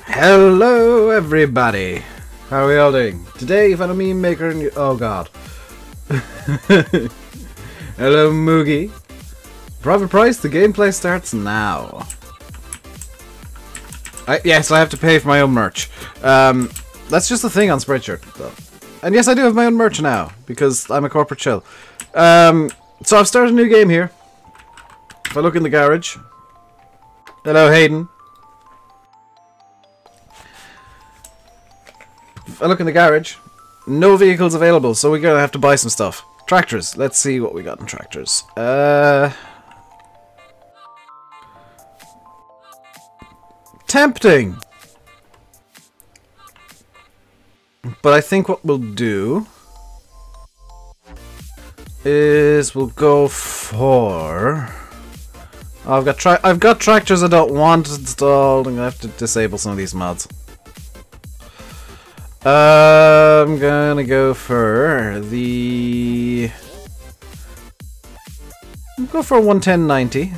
Hello everybody! How are we all doing? Today you've had a meme maker and oh god. Hello Moogie. Private price, the gameplay starts now. Yes, I have to pay for my own merch. That's just a thing on Spreadshirt though. And yes, I do have my own merch now, because I'm a corporate shell. So I've started a new game here. If I look in the garage. Hello Hayden. If I look in the garage, no vehicles available, so we're gonna have to buy some stuff. Tractors. Let's see what we got in tractors. Tempting! But I think what we'll do is we'll go for... Oh, I've got tractors I don't want installed. I'm gonna have to disable some of these mods. I'm gonna go for the... I'll go for a 11090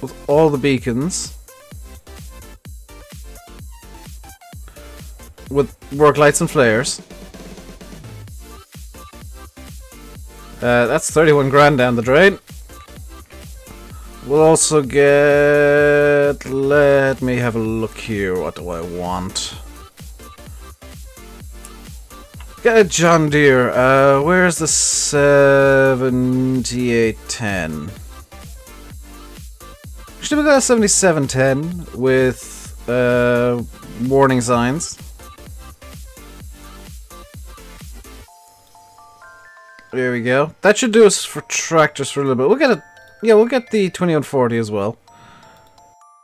with all the beacons, with work lights and flares. That's 31 grand down the drain. We'll also get... Let me have a look here. What do I want? Get a John Deere. Where's the 7810? Should we got a 7710 with warning signs? There we go. That should do us for tractors for a little bit. We'll get a... Yeah, we'll get the 2140 as well.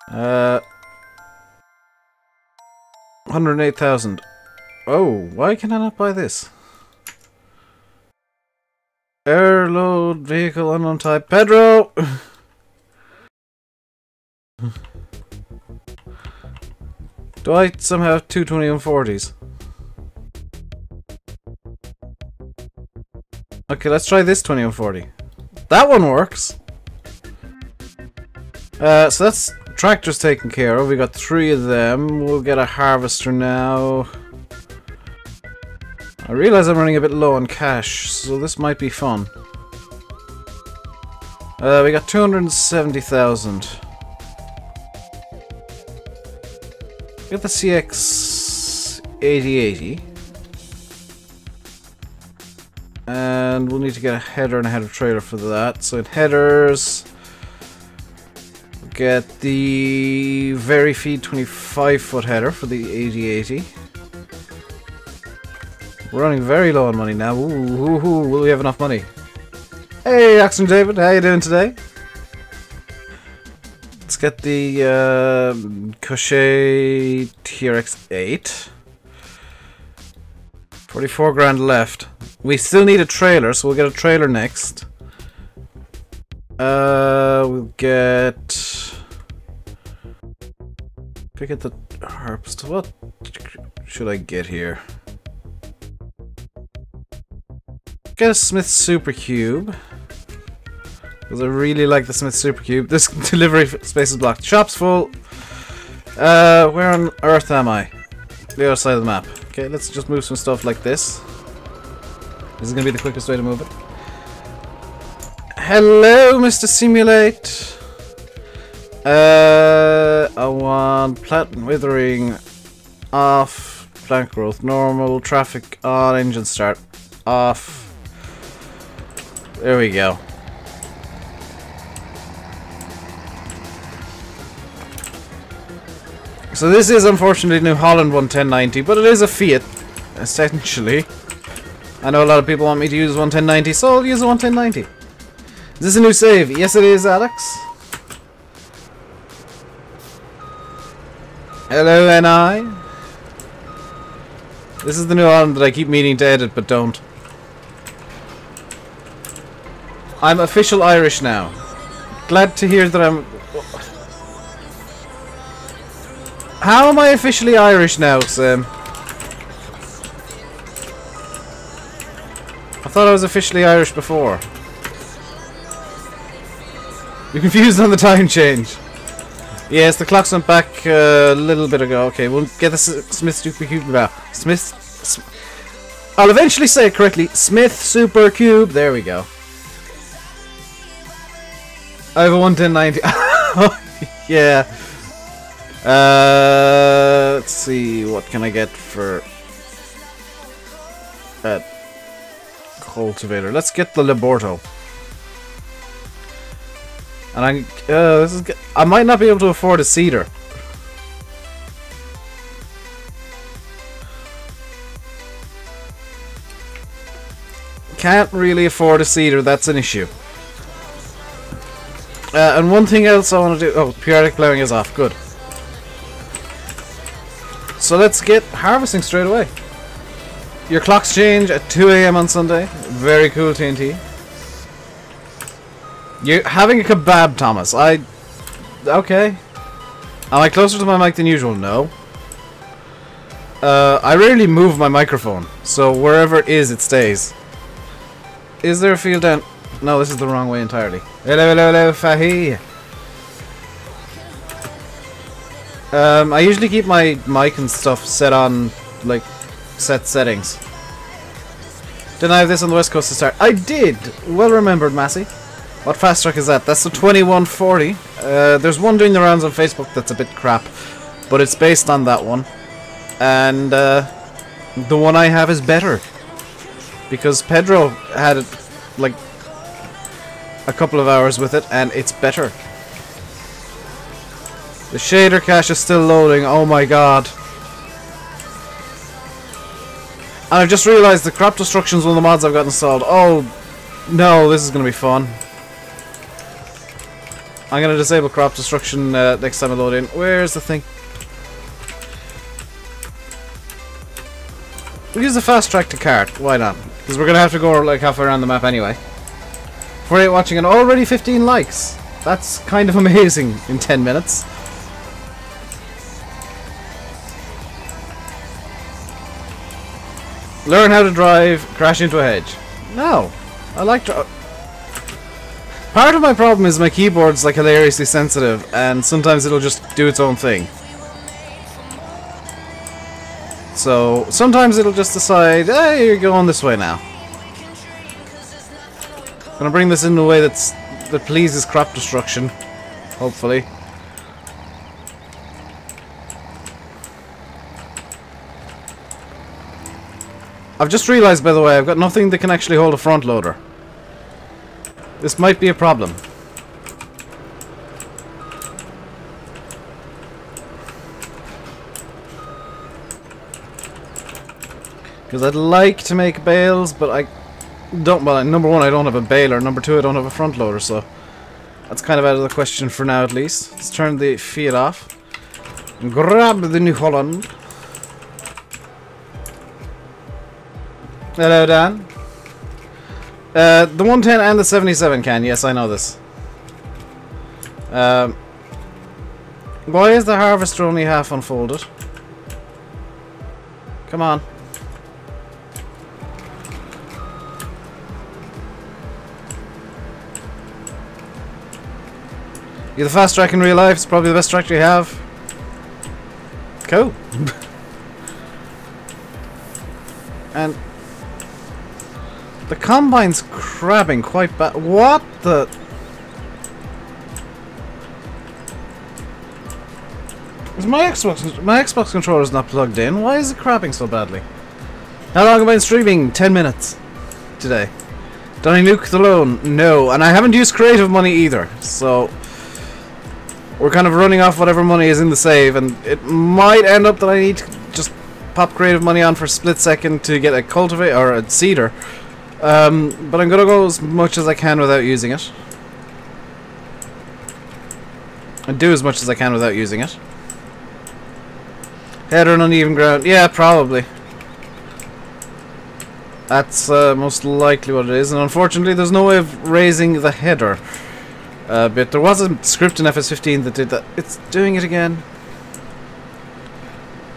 108,000. Oh, why can I not buy this? Air load vehicle unknown type. Pedro! Do I somehow have two 2140s? Okay, let's try this 2140. That one works! So that's tractors taken care of. We got 3 of them. We'll get a harvester now. I realize I'm running a bit low on cash, so this might be fun. We got 270,000. Get the CX 8080. And we'll need to get a header and a header trailer for that. So in headers, we'll get the Verifeed 25-foot header for the 8080. We're running very low on money now. Ooh, will we have enough money? Hey, Axon David, how you doing today? Let's get the Cochet TRX-8. 44 grand left. We still need a trailer, so we'll get a trailer next. We'll get... Pick at the harps. What should I get here? Get a Smith Super Cube. Because I really like the Smith Super Cube. This delivery space is blocked. Shop's full. Where on earth am I? The other side of the map. Okay, let's just move some stuff like this. This is going to be the quickest way to move it. Hello, Mr. Simulate. I want plant withering off, plant growth normal, traffic on, engine start off. There we go. So this is unfortunately New Holland 11090, but it is a Fiat, essentially. I know a lot of people want me to use 11090, so I'll use a 11090. Is this a new save? Yes it is, Alex. Hello, NI. This is the New Holland that I keep meaning to edit, but don't. I'm official Irish now. Glad to hear that I'm... How am I officially Irish now, Sam? I thought I was officially Irish before. You're confused on the time change. Yes, the clocks went back a little bit ago. Okay, we'll get the Smith Super Cube now. I'll eventually say it correctly. Smith Super Cube. There we go. I have a 11090. Yeah. Let's see. What can I get for that cultivator? Let's get the Laborto. And I might not be able to afford a seeder. Can't really afford a seeder, that's an issue. And one thing else I want to do... Oh, periodic plowing is off, good. So let's get harvesting straight away. Your clocks change at 2 AM on Sunday. Very cool, TNT. You're having a kebab, Thomas. Okay. Am I closer to my mic than usual? No. I rarely move my microphone, so wherever it is, it stays. Is there a field down? No, this is the wrong way entirely. Hello, hello, hello, Fahi. I usually keep my mic and stuff set on, like, set settings. Didn't I have this on the West Coast to start? I did! Well remembered, Massey. What fast track is that? That's the 2140. There's one doing the rounds on Facebook that's a bit crap, but it's based on that one. And the one I have is better. Because Pedro had it, like, a couple of hours with it, and it's better. The shader cache is still loading, oh my god. And I've just realised the crop destruction is one of the mods I've got installed. Oh no, this is going to be fun. I'm going to disable crop destruction next time I load in. Where's the thing? We'll use the fast track to cart. Why not? Because we're going to have to go like halfway around the map anyway. 48 watching and already 15 likes. That's kind of amazing in 10 minutes. Learn how to drive, crash into a hedge. No. I like to... Part of my problem is my keyboard's like hilariously sensitive, and sometimes it'll just do its own thing. So sometimes it'll just decide, hey, you're going this way now. Gonna bring this in a way that pleases crop destruction, hopefully. I've just realised, by the way, I've got nothing that can actually hold a front loader. This might be a problem. Because I'd like to make bales, but I don't. Well, number one, I don't have a baler. Number two, I don't have a front loader, so that's kind of out of the question for now, at least. Let's turn the Fiat off and grab the New Holland. Hello, Dan. The 110 and the 77 can. Yes, I know this. Why is the harvester only half unfolded? Come on. You're the fast track in real life. It's probably the best tractor you have. Cool. And the combine's crabbing quite bad. What the? Is my Xbox controller's not plugged in? Why is it crabbing so badly? How long have I been streaming? 10 minutes today. Did I nuke the loan? No, and I haven't used creative money either. So we're kind of running off whatever money is in the save, and it might end up that I need to just pop creative money on for a split second to get a cultivator or a seeder. But I'm gonna go as much as I can without using it. And do as much as I can without using it. Header on uneven ground. Yeah, probably. That's most likely what it is. And unfortunately, there's no way of raising the header. But there was a script in FS15 that did that. It's doing it again.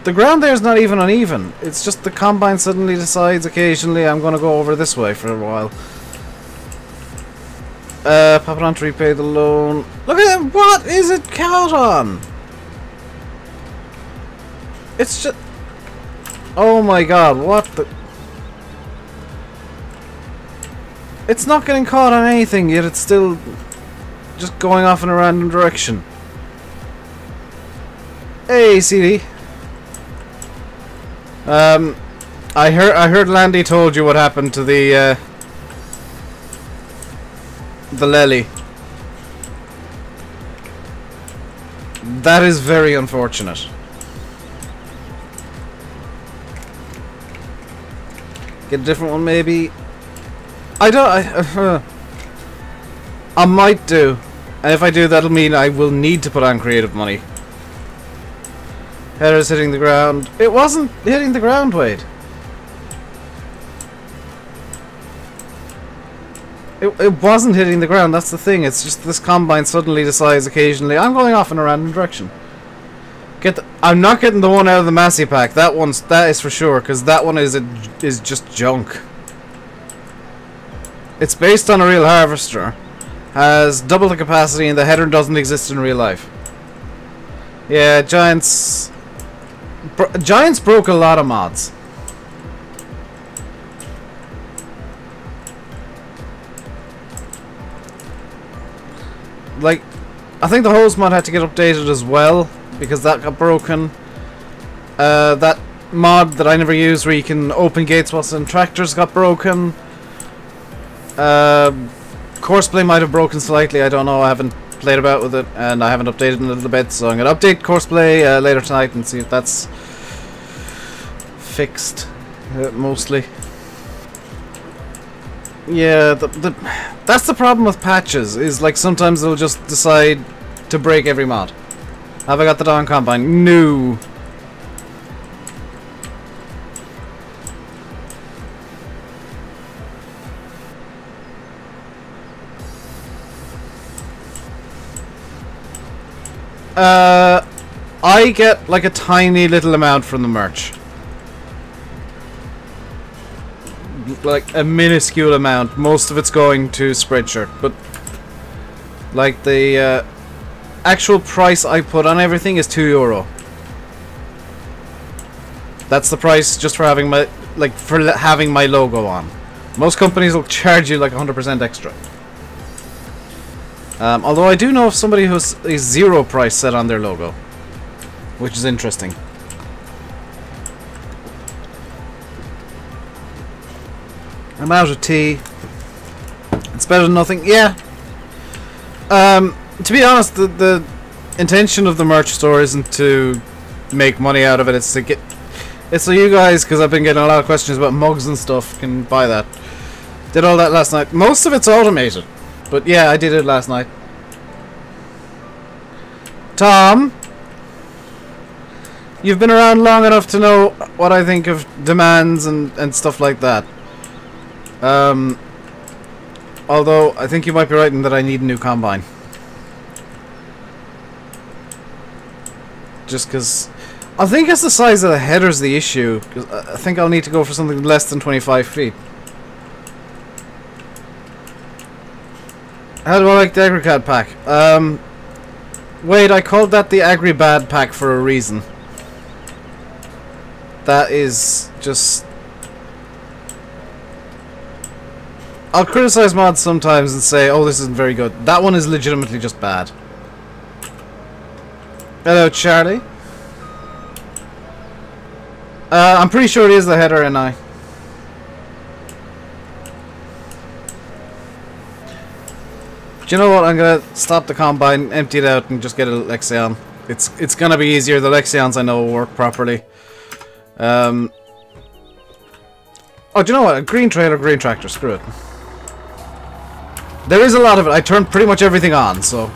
The ground there is not even uneven. It's just the combine suddenly decides occasionally I'm going to go over this way for a while. Pop it on to repay the loan. Look at it! What is it caught on? It's just... Oh my god, what the... It's not getting caught on anything, yet it's still just going off in a random direction. Hey, CD. I heard Landy told you what happened to the Lely. That is very unfortunate. Get a different one, maybe. I might do, and if I do, that'll mean I will need to put on creative money. Header's hitting the ground. It wasn't hitting the ground, Wade. It wasn't hitting the ground, that's the thing. It's just this combine suddenly decides occasionally, I'm going off in a random direction. I'm not getting the one out of the Massey pack. That is for sure, because that one is just junk. It's based on a real harvester, has double the capacity, and the header doesn't exist in real life. Yeah, Giants broke a lot of mods. Like, I think the hose mod had to get updated as well, because that got broken. That mod that I never used where you can open gates whilst in tractors got broken. Courseplay might have broken slightly, I don't know, I haven't played about with it, and I haven't updated in a little bit, so I'm going to update Courseplay later tonight and see if that's fixed, mostly. Yeah, that's the problem with patches, is like sometimes they'll just decide to break every mod. Have I got the Dawn Combine? No. I get like a tiny little amount from the merch. Like a minuscule amount. Most of it's going to Spreadshirt, but like the actual price I put on everything is €2. That's the price just for having my having my logo on. Most companies will charge you like 100% extra. Although I do know of somebody who has a zero price set on their logo, which is interesting. I'm out of tea. It's better than nothing. Yeah. To be honest, the intention of the merch store isn't to make money out of it. It's to get. It's so you guys, because I've been getting a lot of questions about mugs and stuff, can buy that. Did all that last night. Most of it's automated, but yeah, I did it last night. Tom, you've been around long enough to know what I think of demands and stuff like that. Although I think you might be right in that I need a new combine. Just because I think it's the size of the header's the issue. Because I think I'll need to go for something less than 25 feet. How do I like the AgriCAD pack? Wait, I called that the AgriBad pack for a reason. That is just... I'll criticize mods sometimes and say, oh, this isn't very good. That one is legitimately just bad. Hello, Charlie. I'm pretty sure it is the header and I. Do you know what? I'm gonna stop the combine, empty it out, and just get a Lexion. It's gonna be easier. The Lexions I know will work properly. Oh, do you know what? A green trailer, green tractor. Screw it. There is a lot of it. I turned pretty much everything on, so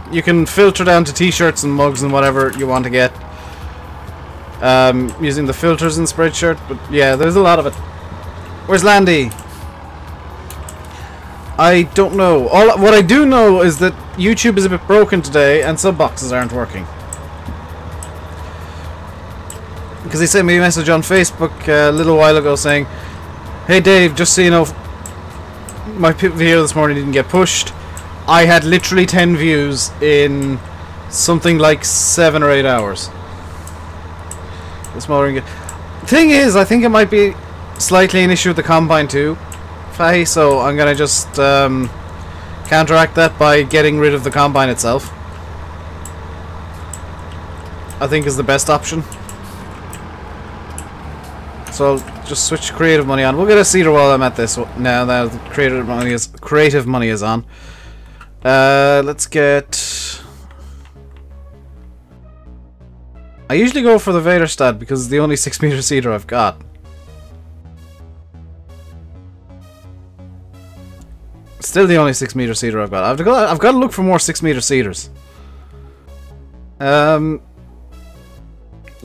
you can filter down to t-shirts and mugs and whatever you want to get. Using the filters in Spreadshirt, but yeah, there's a lot of it. Where's Landy? I don't know. What I do know is that YouTube is a bit broken today and sub boxes aren't working. Because he sent me a message on Facebook a little while ago saying, hey Dave, just so you know, my video this morning didn't get pushed. I had literally 10 views in something like 7 or 8 hours. The smoldering. Thing is, I think it might be slightly an issue with the Combine too, Fahy, so I'm gonna just counteract that by getting rid of the Combine itself. I think is the best option. So I'll just switch creative money on. We'll get a cedar while I'm at this now that the creative money is on. Let's get... I usually go for the Vader stat because it's the only 6 meter cedar I've got. Still the only 6 meter cedar I've got. I've got to look for more 6 meter cedars.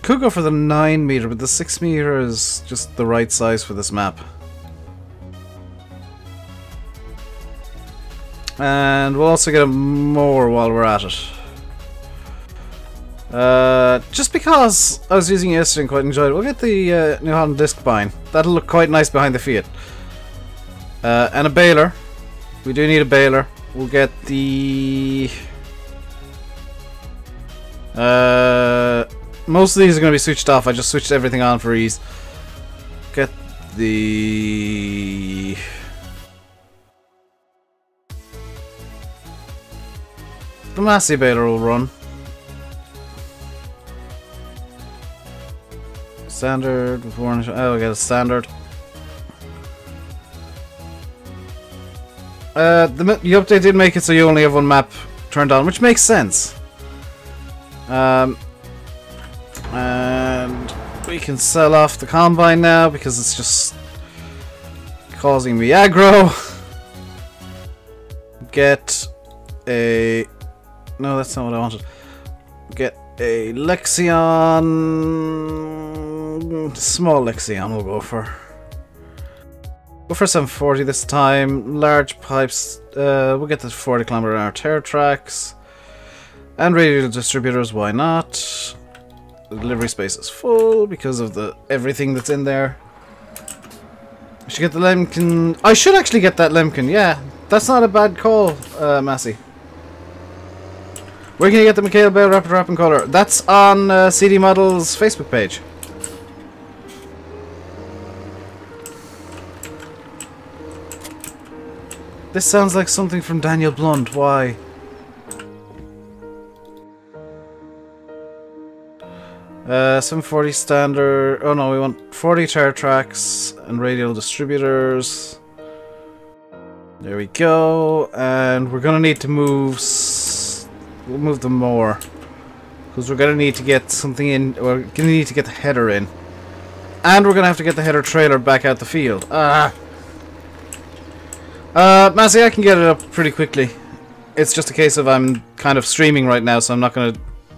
Could go for the 9 meter, but the 6 meter is just the right size for this map. And we'll also get a mower while we're at it. Just because I was using it yesterday and quite enjoyed it, we'll get the New Holland disc bind. That'll look quite nice behind the Fiat. And a baler. We do need a baler. We'll get the... most of these are going to be switched off. I just switched everything on for ease. Get the... the Massey baler will run. Standard with warranty. Oh, I get a standard. The update did make it so you only have one map turned on, which makes sense. And we can sell off the Combine now because it's just causing me aggro. Get a... no, that's not what I wanted. Get a Lexion... small Lexion we'll go for. Go for 740 this time. Large pipes. We'll get the 40 km/h tear tracks. And radial distributors, why not? The delivery space is full because of the everything that's in there. I should get the Lemkin. I should actually get that Lemkin, yeah. That's not a bad call, Massey. Where can you get the Mikhail Bale Rapid Wrapping Color? That's on CD Models' Facebook page. This sounds like something from Daniel Blunt, why? Uh, 740 standard. Oh no, we want 40 tire tracks and radial distributors. There we go. And we're gonna need to move. We'll move them more because we're gonna need to get something in. We're gonna need to get the header in, and we're gonna have to get the header trailer back out the field. Massey, I can get it up pretty quickly. It's just a case of I'm kind of streaming right now, so I'm not gonna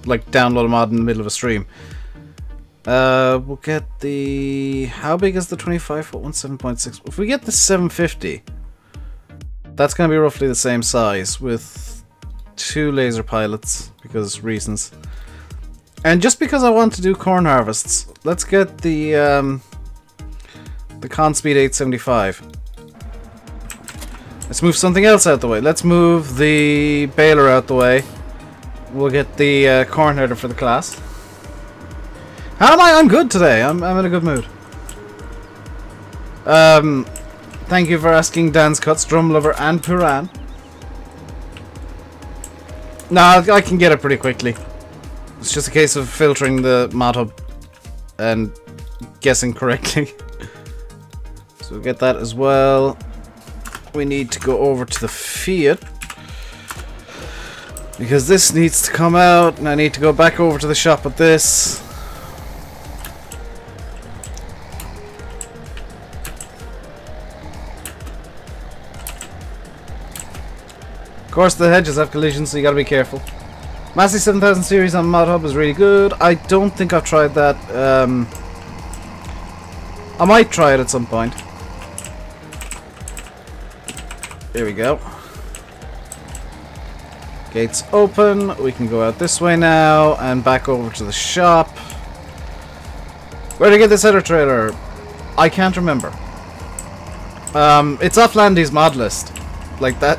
like download a mod in the middle of a stream. We'll get the... how big is the 25-foot one? 7.6. If we get the 750, that's going to be roughly the same size with 2 laser pilots because reasons. And just because I want to do corn harvests, let's get the Conspeed 875. Let's move something else out the way. Let's move the baler out the way. We'll get the corn header for the class. How am I? I'm good today. I'm in a good mood. Thank you for asking Dan's Cuts, Drum Lover, and Puran. No, I can get it pretty quickly. It's just a case of filtering the mod hub and guessing correctly. So we'll get that as well. We need to go over to the Fiat because this needs to come out, and I need to go back over to the shop with this. Of course, the hedges have collisions, so you gotta be careful. Massey 7000 series on Mod Hub is really good. I don't think I've tried that. I might try it at some point. There we go. Gates open. We can go out this way now and back over to the shop. Where to get this header trailer? I can't remember. It's off Landy's mod list. Like that.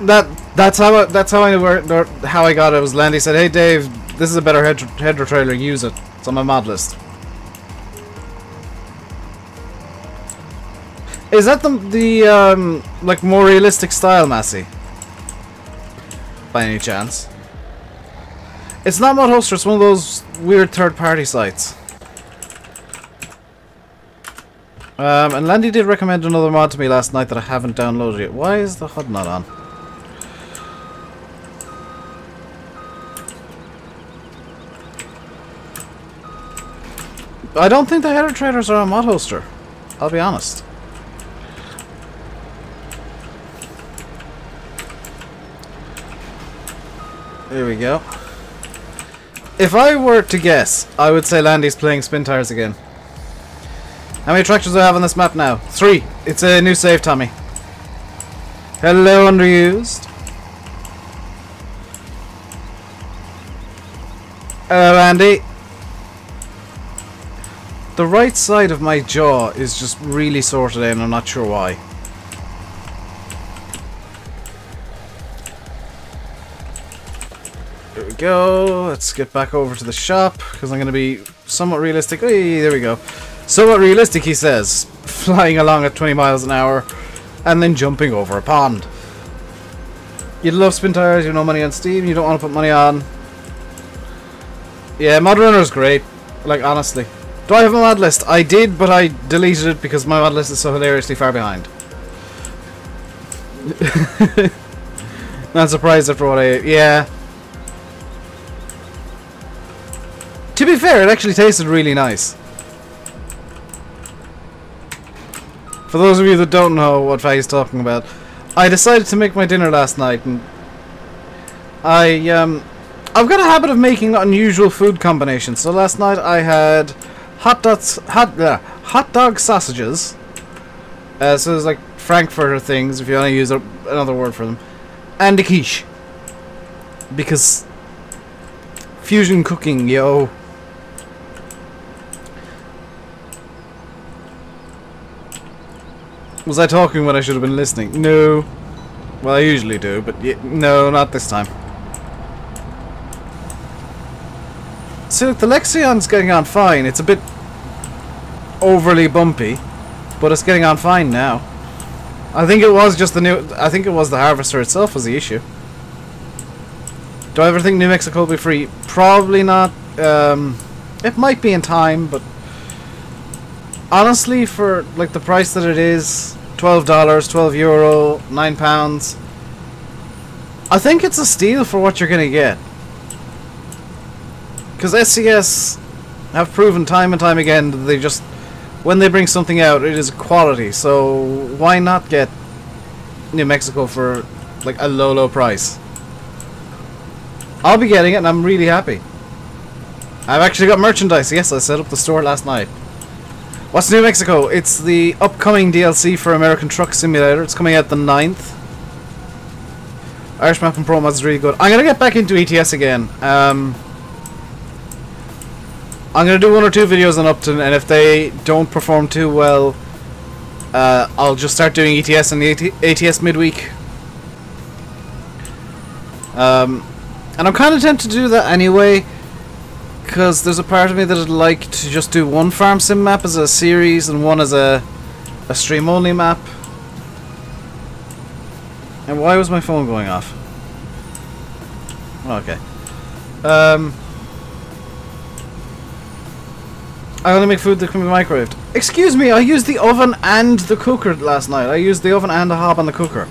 That's how I got it. Was Landy said, "Hey Dave, this is a better header trailer. Use it. It's on my mod list." Is that the like more realistic style, Massey? By any chance? It's not ModHoster. It's one of those weird third-party sites. And Landy did recommend another mod to me last night that I haven't downloaded yet. Why is the HUD not on? I don't think the header trailers are on ModHoster. I'll be honest. There we go. If I were to guess, I would say Landy's playing Spin Tires again. How many tractors do I have on this map now? 3. It's a new save, Tommy. Hello, underused. Hello, Andy. The right side of my jaw is just really sore today, and I'm not sure why. There we go. Let's get back over to the shop, because I'm going to be somewhat realistic. Hey, there we go. Somewhat realistic, he says. Flying along at 20 miles an hour, and then jumping over a pond. You love Spin Tires, you have no money on Steam, you don't want to put money on. Yeah, Mod Runner's great. Like, honestly. Do I have a mod list? I did, but I deleted it because my mod list is so hilariously far behind. Not surprised after what I... Yeah. To be fair, it actually tasted really nice. For those of you that don't know what Faye's talking about, I decided to make my dinner last night, and I've got a habit of making unusual food combinations. So last night I had hot dog sausages. So it's like Frankfurter things, if you want to use another word for them, and a quiche. Because fusion cooking, yo. Was I talking when I should have been listening? No. Well, I usually do, but no, not this time. See, look, the Lexion's getting on fine. It's a bit overly bumpy, but it's getting on fine now. I think it was just the new... I think it was the Harvester itself was the issue. Do I ever think New Mexico will be free? Probably not. It might be in time, but... honestly, for like the price that it is, $12, €12, £9, I think it's a steal for what you're gonna get. Because SCS have proven time and time again that they just, when they bring something out, it is quality. So why not get New Mexico for like a low price? I'll be getting it, and I'm really happy. I've actually got merchandise. Yes, I set up the store last night. What's New Mexico? It's the upcoming DLC for American Truck Simulator. It's coming out the 9th. Irish Map and Pro Mods is really good. I'm going to get back into ETS again. I'm going to do 1 or 2 videos on Upton, and if they don't perform too well, I'll just start doing ETS in the ATS midweek. And I'm kind of tempted to do that anyway, because there's a part of me that would like to just do one farm sim map as a series and one as a stream only map. And why was my phone going off? Okay. I only make food that can be microwaved. Excuse me, I used the oven and the cooker last night. I used the oven and the hob on the cooker.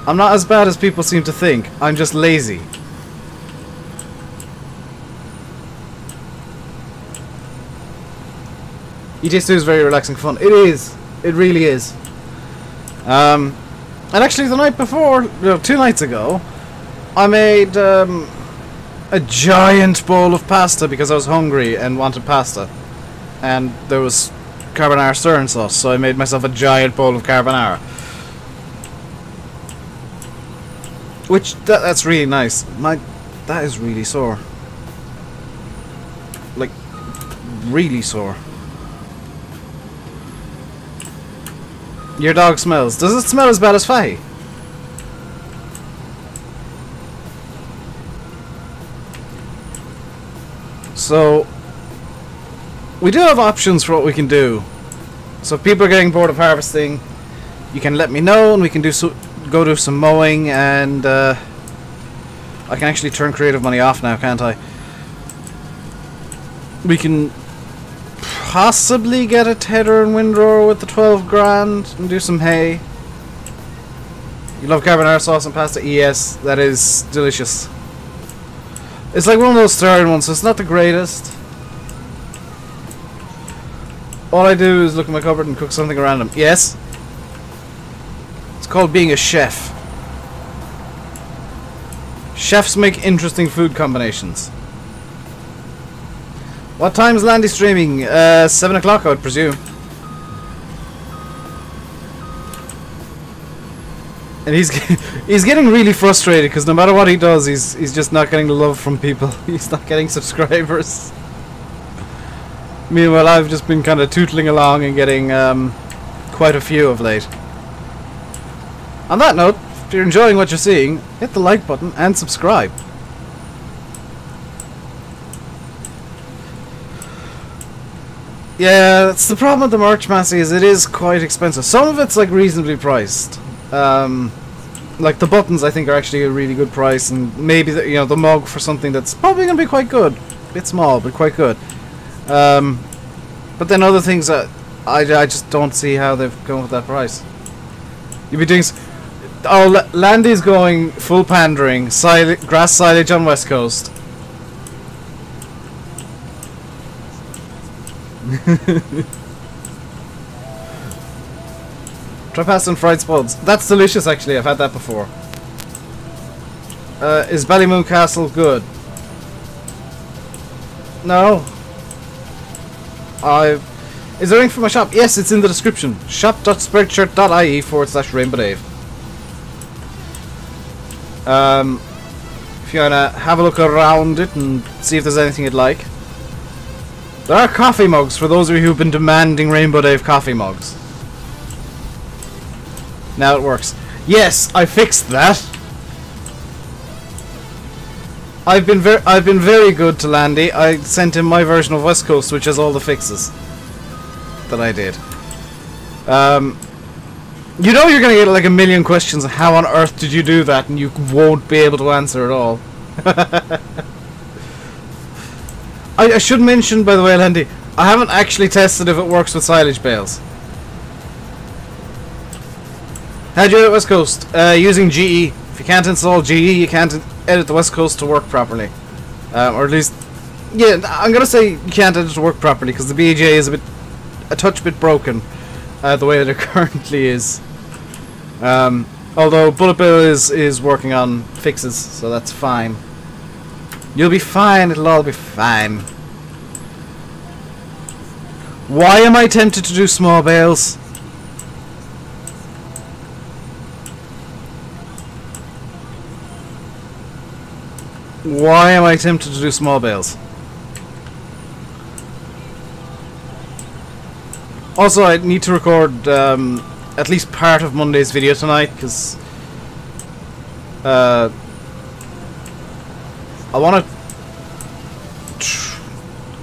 I'm not as bad as people seem to think. I'm just lazy. ETS2 is very relaxing fun. It is. It really is. And actually the night before, no, 2 nights ago, I made a giant bowl of pasta because I was hungry and wanted pasta. And there was carbonara stirring sauce, so I made myself a giant bowl of carbonara. Which, that's really nice. That is really sore. Like, really sore. Your dog smells. Does it smell as bad as Faye? So we do have options for what we can do. So if people are getting bored of harvesting, you can let me know and we can go do some mowing, and I can actually turn creative money off now, can't I? We can possibly get a tedder and windrower with the 12 grand and do some hay. You love carbonara sauce and pasta? Yes, that is delicious. It's like one of those stirring ones, so it's not the greatest. All I do is look in my cupboard and cook something random. Yes. It's called being a chef. Chefs make interesting food combinations. What time is Landy streaming? 7 o'clock, I would presume. And he's getting really frustrated because no matter what he does, he's just not getting the love from people. He's not getting subscribers. Meanwhile, I've just been kind of tootling along and getting quite a few of late. On that note, if you're enjoying what you're seeing, hit the like button and subscribe. Yeah, that's the problem with the merch, Massey, is it is quite expensive. Some of it's like reasonably priced. Like the buttons, I think, are actually a really good price, and maybe the mug for something that's probably going to be quite good. A bit small, but quite good. But then other things that I just don't see how they've gone with that price. You'll be doing. Oh, Landy's going full pandering. Grass silage on West Coast. Try pasta and fried spuds. That's delicious, actually. I've had that before. Is Ballymoon Castle good? No. Is there a link for my shop? Yes, it's in the description. shop.spreadshirt.ie/RainbowDave. If you wanna have a look around it and see if there's anything you'd like. There are coffee mugs for those of you who've been demanding RainbowDave coffee mugs. Now it works. Yes, I fixed that. I've been very good to Landy. I sent him my version of West Coast, which has all the fixes that I did. You know you're gonna get like a million questions on how on earth did you do that, and you won't be able to answer at all. I should mention, by the way, Landy, I haven't actually tested if it works with silage bales. How'd you edit West Coast? Using GE. If you can't install GE, you can't edit the West Coast to work properly. Or at least, yeah, I'm gonna say you can't edit it to work properly because the BGA is a touch bit broken the way that it currently is. Although Bullet Bill is working on fixes, so that's fine. You'll be fine. It'll all be fine. Why am I tempted to do small bales? Why am I tempted to do small bales? Also, I need to record at least part of Monday's video tonight because I want to.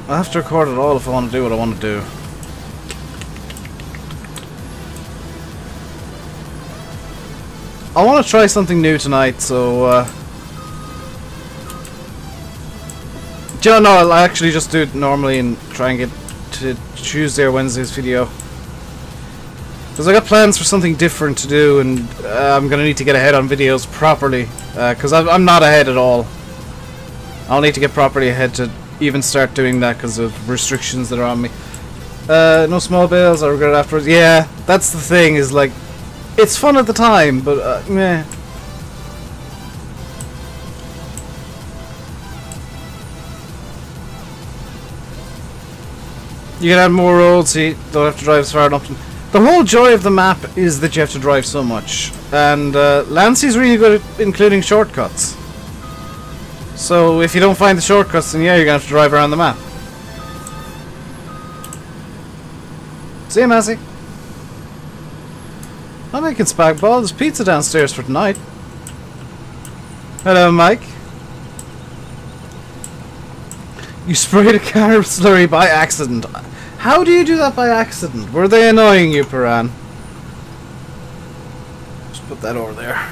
I have to record it all if I want to do what I want to do. I want to try something new tonight, so. No, I'll actually just do it normally and try and get to Tuesday or Wednesday's video. Because I got plans for something different to do, and I'm going to need to get ahead on videos properly. Because I'm not ahead at all. I'll need to get properly ahead to even start doing that because of restrictions that are on me. No small bales, I regret it afterwards. Yeah, that's the thing, is like, it's fun at the time, but meh. You can add more roads so you don't have to drive as far enough. The whole joy of the map is that you have to drive so much. And Lancey's really good at including shortcuts. So if you don't find the shortcuts, then yeah, you're going to have to drive around the map. See you, Massey. I'm making spag ball. There's pizza downstairs for tonight. Hello, Mike. You sprayed a car slurry by accident. How do you do that by accident? Were they annoying you, Piran? Just put that over there.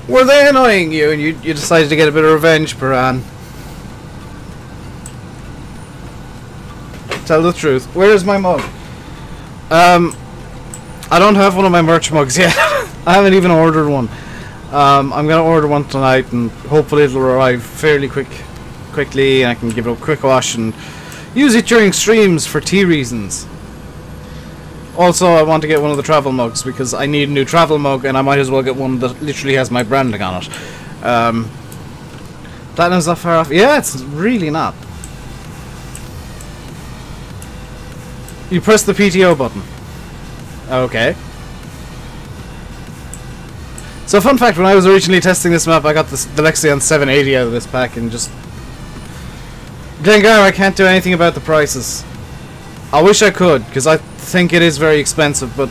Were they annoying you and you decided to get a bit of revenge, Piran? Tell the truth. Where is my mug? I don't have one of my merch mugs yet. I haven't even ordered one. I'm gonna order one tonight and hopefully it'll arrive fairly quickly and I can give it a quick wash and use it during streams for tea reasons. Also, I want to get one of the travel mugs because I need a new travel mug and I might as well get one that literally has my branding on it. Platinum's not far off. Yeah, it's really not. You press the PTO button. Okay. So, fun fact, when I was originally testing this map, I got the Lexion 780 out of this pack and just... Glengar, I can't do anything about the prices. I wish I could, because I think it is very expensive, but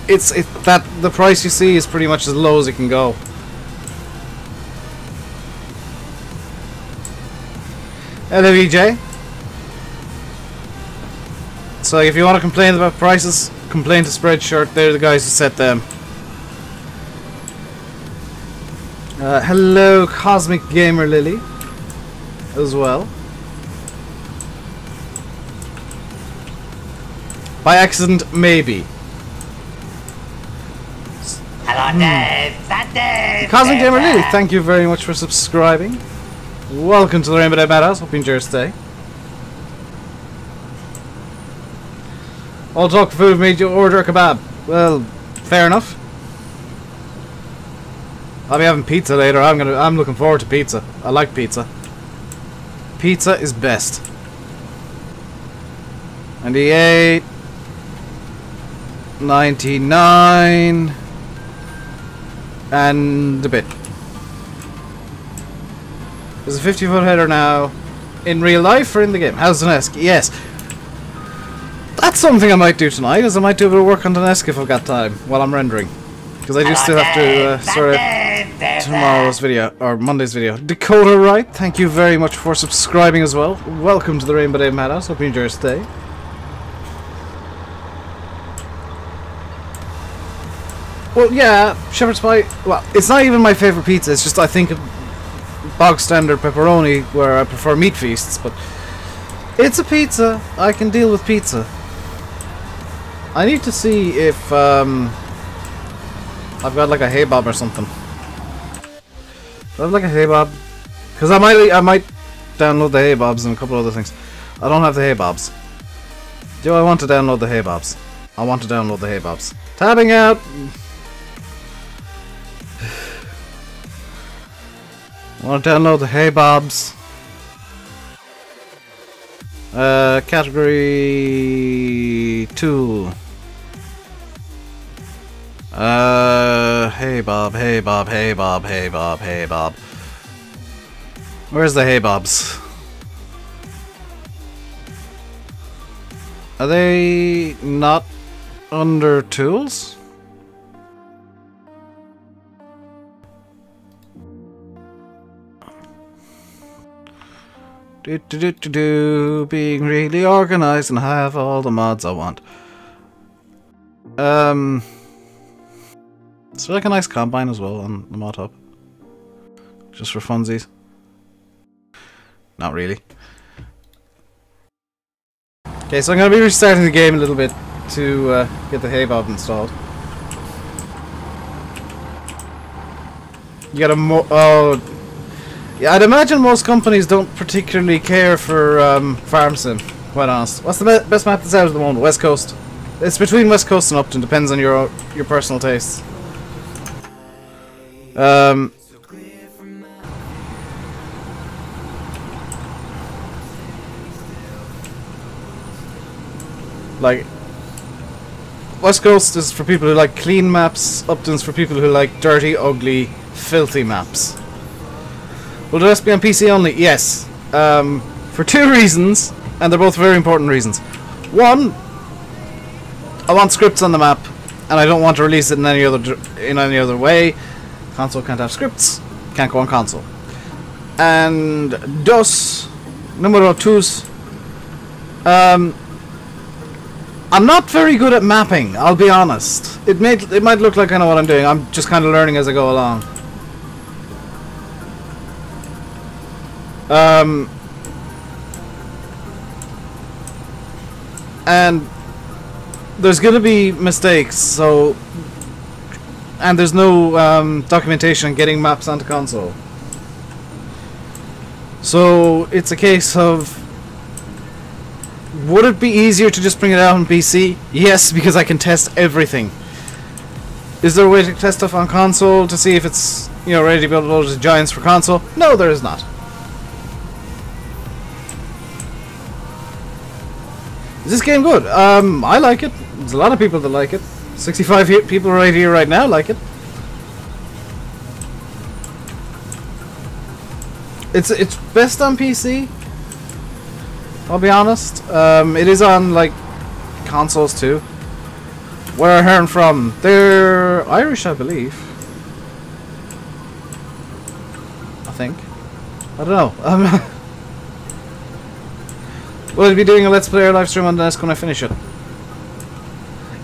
the price you see is pretty much as low as it can go. Hello, VJ. So if you want to complain about prices, complain to Spreadshirt. They're the guys who set them. Hello, Cosmic Gamer Lily, as well. By accident, maybe. Hello, Dave. Dave. Cosmic Gamer Lily, thank you very much for subscribing. Welcome to the RainbowDave Madhouse. Hope you enjoy your stay. All talk of food made you order a kebab. Well, fair enough. I'll be having pizza later. I'm looking forward to pizza. I like pizza. Pizza is best. 98, 99, and a bit. There's a 50-foot header now. In real life or in the game? How's the Nesk? Yes. That's something I might do tonight, is I might do a bit of work on the Nesk if I've got time while I'm rendering. Because I do still have to sort out tomorrow's video, or Monday's video. Dakota Wright, thank you very much for subscribing as well. Welcome to the RainbowDave Madhouse. Hope you enjoy your stay. Well, yeah, shepherd's pie. Well, it's not even my favourite pizza. It's just I think of bog standard pepperoni, where I prefer meat feasts. But it's a pizza. I can deal with pizza. I need to see if I've got like a hay bob or something. Do I have like a hay bob? Because I might download the hay bobs and a couple other things. I don't have the hay bobs. Do I want to download the hay bobs? I want to download the hay bobs. Tabbing out. I want to download the hay bobs. Category 2. Hey Bob, hey Bob, hey Bob, hey Bob, hey Bob. Where's the hay bobs? Are they not under tools? Being really organized and have all the mods I want. Is there like a nice combine as well on the mod hub? Just for funsies? Not really. Okay, so I'm going to be restarting the game a little bit to get the hay bob installed. You gotta oh, yeah, I'd imagine most companies don't particularly care for farm sim, quite honest. What's the best map that's out at the moment? West Coast. It's between West Coast and Upton, depends on your personal tastes. Like, West Coast is for people who like clean maps, Upton's for people who like dirty, ugly, filthy maps. Will the rest be on PC only? Yes. For two reasons, and they're both very important reasons. One, I want scripts on the map, and I don't want to release it in any other way. Console can't have scripts, can't go on console. And dos, Numero twos. I'm not very good at mapping, I'll be honest. It might look like I know what I'm doing. I'm just kind of learning as I go along. And there's gonna be mistakes, so... And there's no documentation on getting maps onto console. So it's a case of... Would it be easier to just bring it out on PC? Yes, because I can test everything. Is there a way to test stuff on console to see if it's, you know, ready to be uploaded to Giants for console? No, there is not. Is this game good? I like it. There's a lot of people that like it. 65 people right here, right now like it. It's best on PC. I'll be honest. It is on like consoles too. Where are they from? They're Irish, I believe. I think. I don't know. Will I be doing a Let's Play or live stream on the NES when I finish it?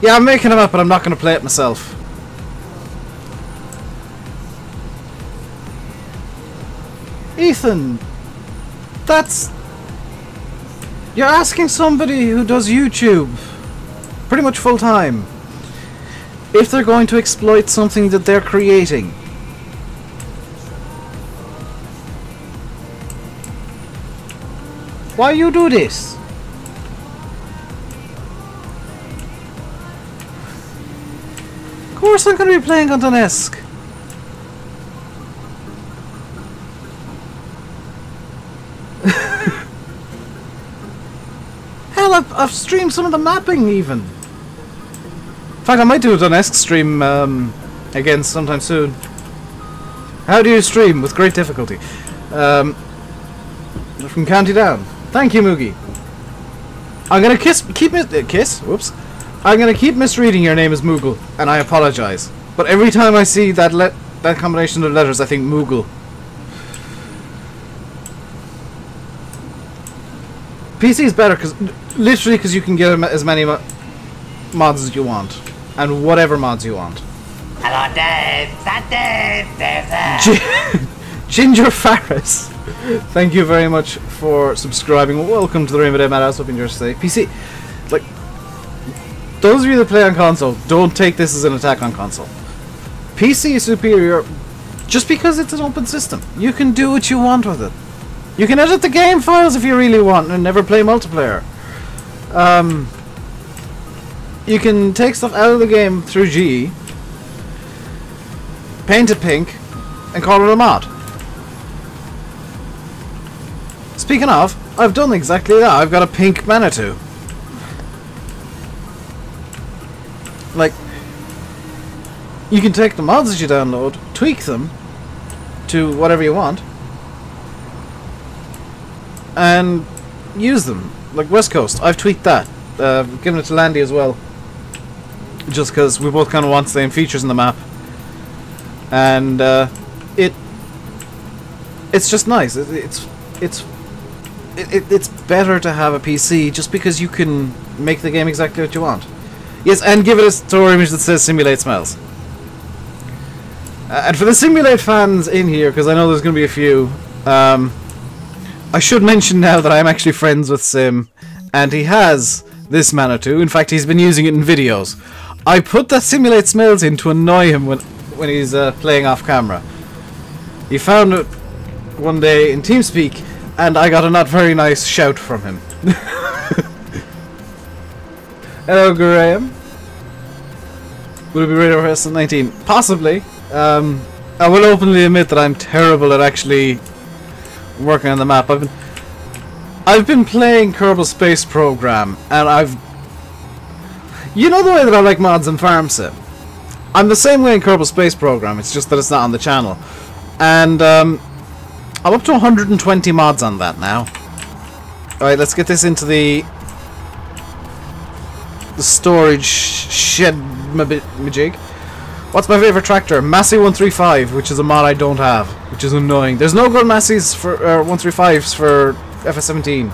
Yeah, I'm making them up, but I'm not going to play it myself. Ethan, that's... You're asking somebody who does YouTube pretty much full time if they're going to exploit something that they're creating. Why you do this? Of course I'm going to be playing on the NES. Hell, I've streamed some of the mapping even. In fact, I might do a Donetsk stream again sometime soon. How do you stream? With great difficulty. From County Down. Thank you, Moogie. I'm gonna Whoops. I'm gonna keep misreading your name as Moogle, and I apologize. But every time I see that combination of letters, I think Moogle. PC is better literally because you can get as many mods as you want, and whatever mods you want. Hello, Dave. Is that Dave? Dave there. Ginger Farris. Thank you very much for subscribing. Welcome to the RainbowDave Madhouse. Hope you enjoy today. PC, like, those of you that play on console, don't take this as an attack on console. PC is superior just because it's an open system. You can do what you want with it. You can edit the game files if you really want and never play multiplayer. You can take stuff out of the game through GE, paint it pink, and call it a mod. Speaking of, I've done exactly that. I've got a pink Manitou. Like, you can take the mods that you download, tweak them to whatever you want, and use them. Like West Coast, I've tweaked that. Given it to Landy as well, just because we both kind of want the same features in the map, and it's just nice. It's better to have a PC just because you can make the game exactly what you want. Yes, and give it a store image that says Simulate Smells. And for the Simulate fans in here, because I know there's going to be a few, I should mention now that I'm actually friends with Sim, and he has this Manitou. In fact, he's been using it in videos. I put that Simulate Smells in to annoy him when he's playing off camera. He found it one day in TeamSpeak, and I got a not very nice shout from him. Hello, Graham. Will it be ready for S19? Possibly. I will openly admit that I'm terrible at actually working on the map. I've been playing Kerbal Space Program, and you know the way that I like mods in Farm Sim? I'm the same way in Kerbal Space Program, it's just that it's not on the channel. And I'm up to 120 mods on that now. Alright, let's get this into the storage shed majig. What's my favorite tractor? Massey 135, which is a mod I don't have, which is annoying. There's no good Masseys for 135s for FS17.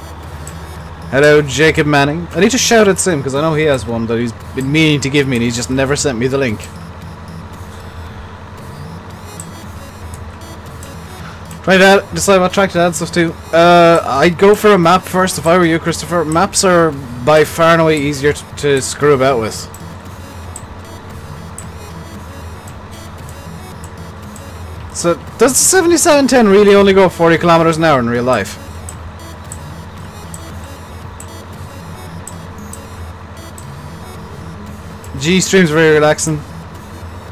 Hello, Jacob Manning. I need to shout at Sim because I know he has one that he's been meaning to give me and he's just never sent me the link. Try to decide what track to add stuff to. I'd go for a map first if I were you, Christopher. Maps are by far and away easier to screw about with. So, does the 7710 really only go 40 kilometers an hour in real life? G streams are very relaxing.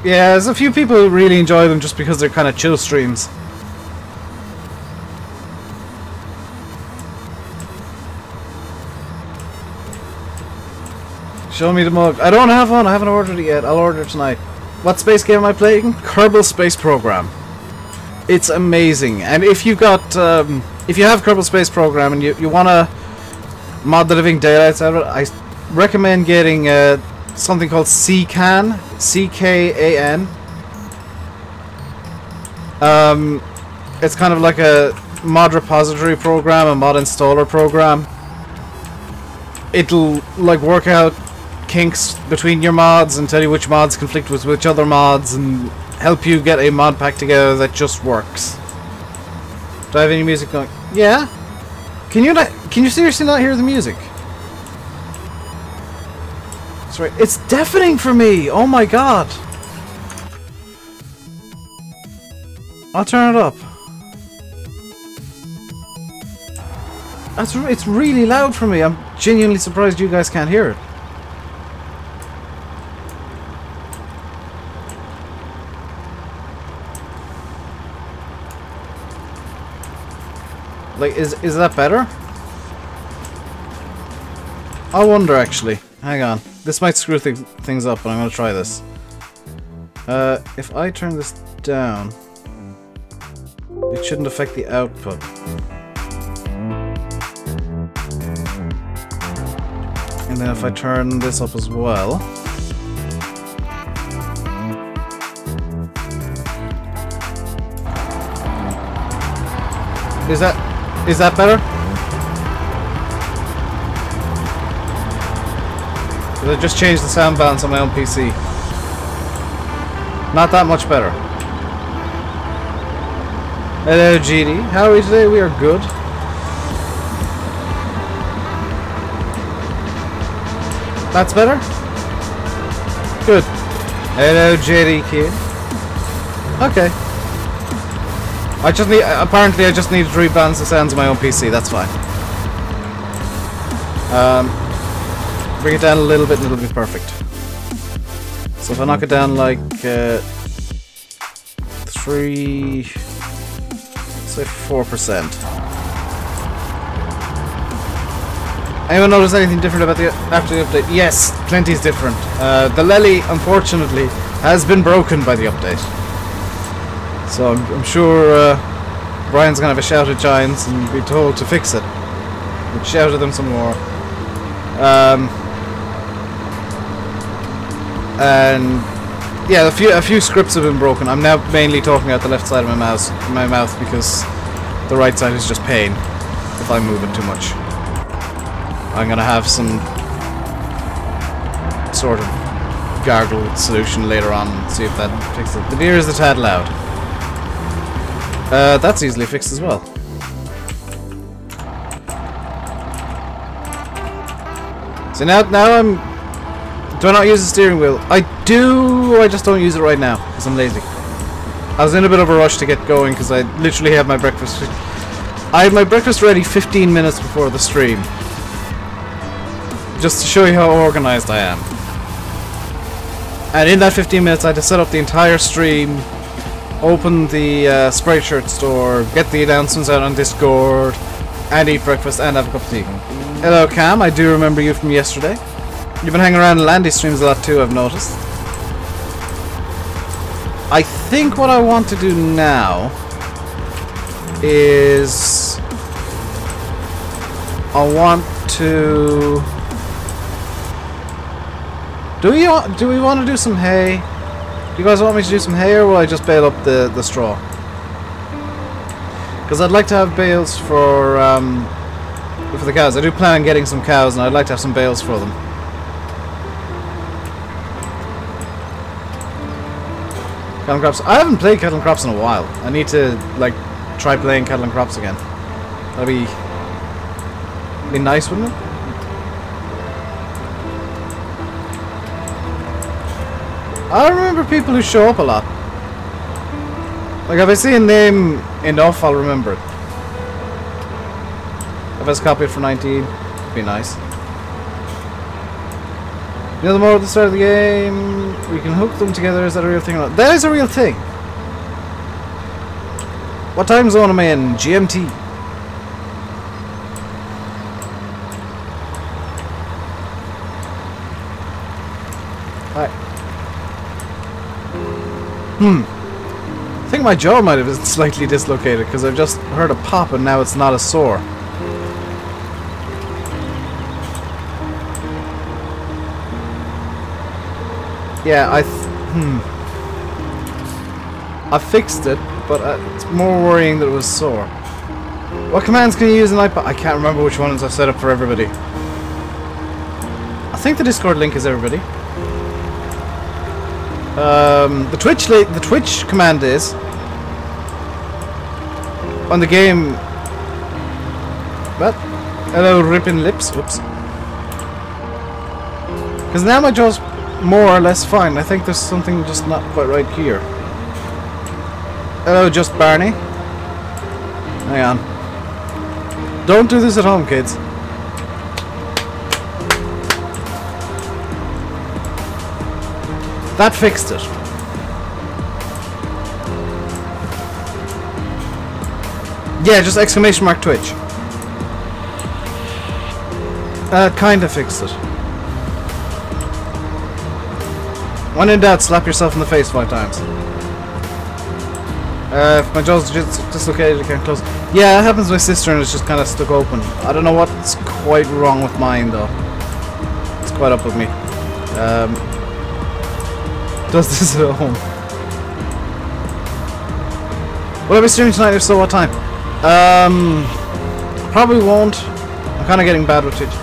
Yeah, there's a few people who really enjoy them just because they're kind of chill streams. Show me the mug. I don't have one. I haven't ordered it yet. I'll order it tonight. What space game am I playing? Kerbal Space Program. It's amazing. And if you got, if you have Kerbal Space Program and you want to mod the living daylights out of it, I recommend getting something called CCAN. C-K-A-N. It's kind of like a mod repository program, a mod installer program. It'll like work out kinks between your mods and tell you which mods conflict with which other mods and help you get a mod pack together that just works. Do I have any music going? Yeah? Can you seriously not hear the music? That's right. It's deafening for me! Oh my god! I'll turn it up. It's really loud for me. I'm genuinely surprised you guys can't hear it. Like, is that better? I wonder, actually. Hang on. This might screw things up, but I'm gonna try this. If I turn this down, it shouldn't affect the output. And then if I turn this up as well... Is that better? Did I just change the sound balance on my own PC? Not that much better. Hello GD, how are we today? We are good. That's better? Good. Hello JD kid. Okay. Apparently I just need to rebalance the sounds of my own PC, that's fine. Bring it down a little bit and it'll be perfect. So if I knock it down like, 4%. Anyone notice anything different about after the update? Yes, plenty's different. The Lely, unfortunately, has been broken by the update. So I'm sure Brian's gonna have a shout at Giants and be told to fix it. We'll shout at them some more. And yeah, a few scripts have been broken. I'm now mainly talking out the left side of my mouth because the right side is just pain if I move it too much. I'm gonna have some sort of gargle solution later on and see if that fixes it. The beer is a tad loud. That's easily fixed as well. So now do I not use the steering wheel? I do, I just don't use it right now because I'm lazy. I was in a bit of a rush to get going because I literally had my breakfast. I had my breakfast ready 15 minutes before the stream. Just to show you how organized I am. And in that 15 minutes I had to set up the entire stream, open the Sprite store, get the announcements out on Discord, and eat breakfast and have a cup of tea. Hello Cam, I do remember you from yesterday. You've been hanging around Landy streams a lot too, I've noticed. I think what I want to do now is I want to... Do we want to do some hay? Do you guys want me to do some hay, or will I just bale up the straw? Because I'd like to have bales for for the cows. I do plan on getting some cows, and I'd like to have some bales for them. Cattle and crops. I haven't played cattle and crops in a while. I need to like try playing cattle and crops again. That'd be nice, wouldn't it? I remember people who show up a lot. Like if I see a name enough, I'll remember it. If I just copy it for 19, it'd be nice. You know, the more at the start of the game, we can hook them together. Is that a real thing or not? That is a real thing. What time zone am I in? GMT. Hi. I think my jaw might have been slightly dislocated because I've just heard a pop and now it's not as sore. Yeah, I fixed it, but it's more worrying that it was sore. What commands can you use in iPod? I can't remember which ones I've set up for everybody. I think the Discord link is everybody. The Twitch command is on the game. What? Hello, ripping lips. Whoops. Because now my jaw's more or less fine. I think there's something just not quite right here. Hello, just Barney. Hang on. Don't do this at home, kids. That fixed it. Yeah, just exclamation mark Twitch. Kinda fixed it. When in doubt, slap yourself in the face 5 times. If my jaw's dislocated, I can't close. Yeah, it happens to my sister and it's just kind of stuck open. I don't know what's quite wrong with mine though. It's quite up with me. Does this at home? Will I be streaming tonight? If so, what time? Probably won't. I'm kind of getting bad with Twitch.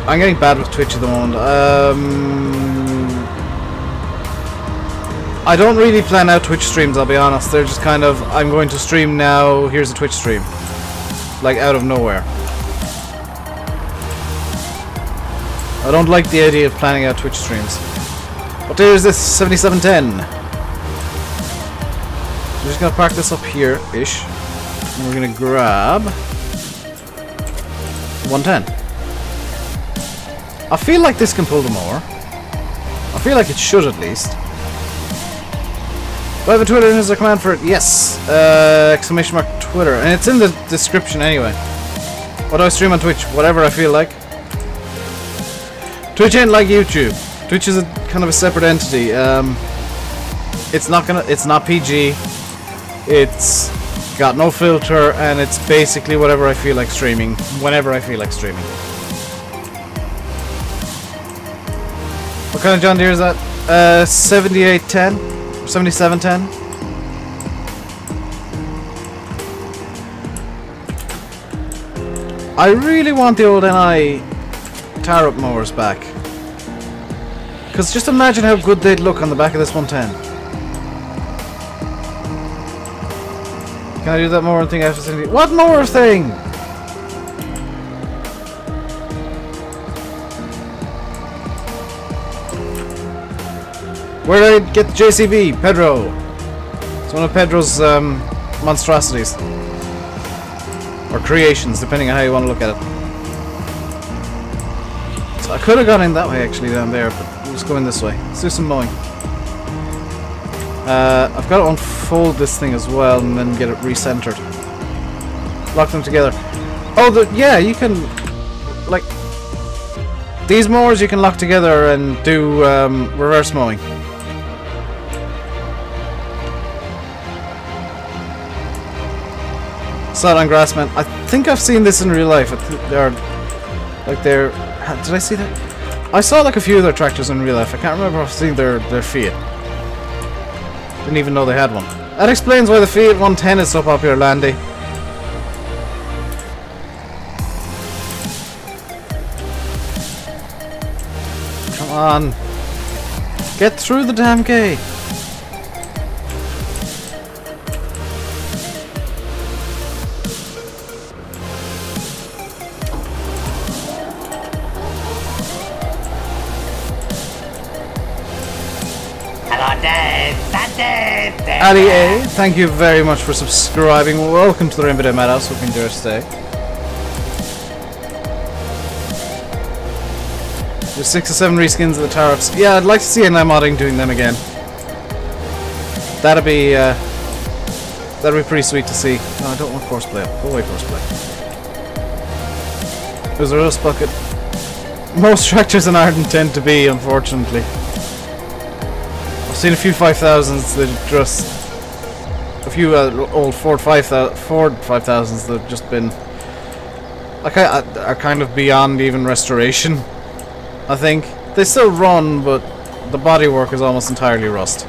I'm getting bad with Twitch at the moment. I don't really plan out Twitch streams, I'll be honest. They're just kind of, I'm going to stream now, here's a Twitch stream. Like, out of nowhere. I don't like the idea of planning out Twitch streams. What day is this? 7710. We're just gonna park this up here-ish. And we're gonna grab 110. I feel like this can pull the mower. I feel like it should at least. Do I have a Twitter and is there a command for it? Yes! Exclamation mark Twitter. And it's in the description anyway. What do I stream on Twitch? Whatever I feel like. Twitch ain't like YouTube. Twitch is a kind of a separate entity. It's not PG. It's got no filter and it's basically whatever I feel like streaming. Whenever I feel like streaming. What kind of John Deere is that? 7810? 7710? I really want the old NI Tarot mowers back. Because just imagine how good they'd look on the back of this 110. Can I do that mower thing after sending? What mower thing? Where did I get the JCB? Pedro. It's one of Pedro's monstrosities. Or creations, depending on how you want to look at it. So I could have gone in that way actually down there, but let's go in this way. Let's do some mowing. I've got to unfold this thing as well and then get it recentered. Lock them together. Oh, yeah, you can, like, these mowers you can lock together and do reverse mowing. Sod on Grassman. I think I've seen this in real life. Did I see that? I saw like a few of their tractors in real life. I can't remember if I've seen their Fiat. Didn't even know they had one. That explains why the Fiat 110 is so popular, Landy. Come on. Get through the damn gate. Hello, Dave. That Dave. Dave. Ali A, thank you very much for subscribing. Welcome to the RainbowDave Madhouse. Hope you enjoy your stay. There's 6 or 7 reskins of the tariffs. Yeah, I'd like to see NI Modding doing them again. That'd be pretty sweet to see. No, I don't want Courseplay up. Go away, Courseplay. There's a rust bucket. Most tractors in Ireland tend to be, unfortunately. I've seen a few 5000s that just... a few old Ford 5000s that have just been... are kind of beyond even restoration, I think. They still run, but the bodywork is almost entirely rust.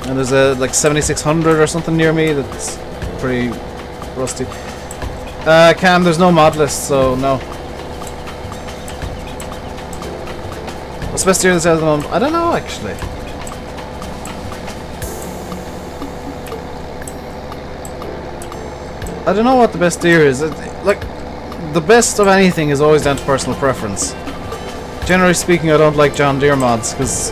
And there's a like 7600 or something near me that's pretty rusty. Cam, there's no mod list, so no. What's the best year that's out at the moment? I don't know, actually. I don't know what the best deer is. Like, the best of anything is always down to personal preference. Generally speaking, I don't like John Deere mods, because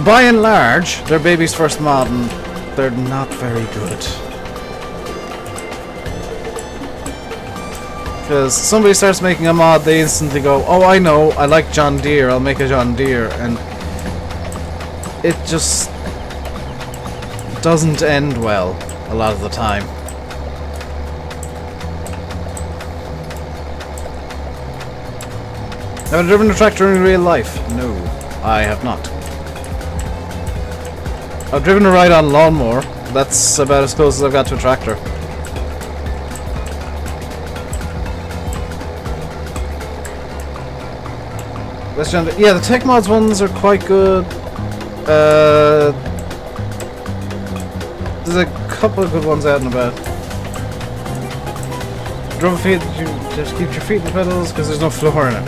by and large, they're baby's first mod, and they're not very good. Because somebody starts making a mod, they instantly go, oh, I know, I like John Deere, I'll make a John Deere, and it just doesn't end well a lot of the time. Have you driven a tractor in real life? No, I have not. I've driven a ride-on lawnmower. That's about as close as I've got to a tractor. Yeah, the Tech Mods ones are quite good. There's a couple of good ones out and about. Drove a feet, you just keep your feet in the pedals because there's no floor in it.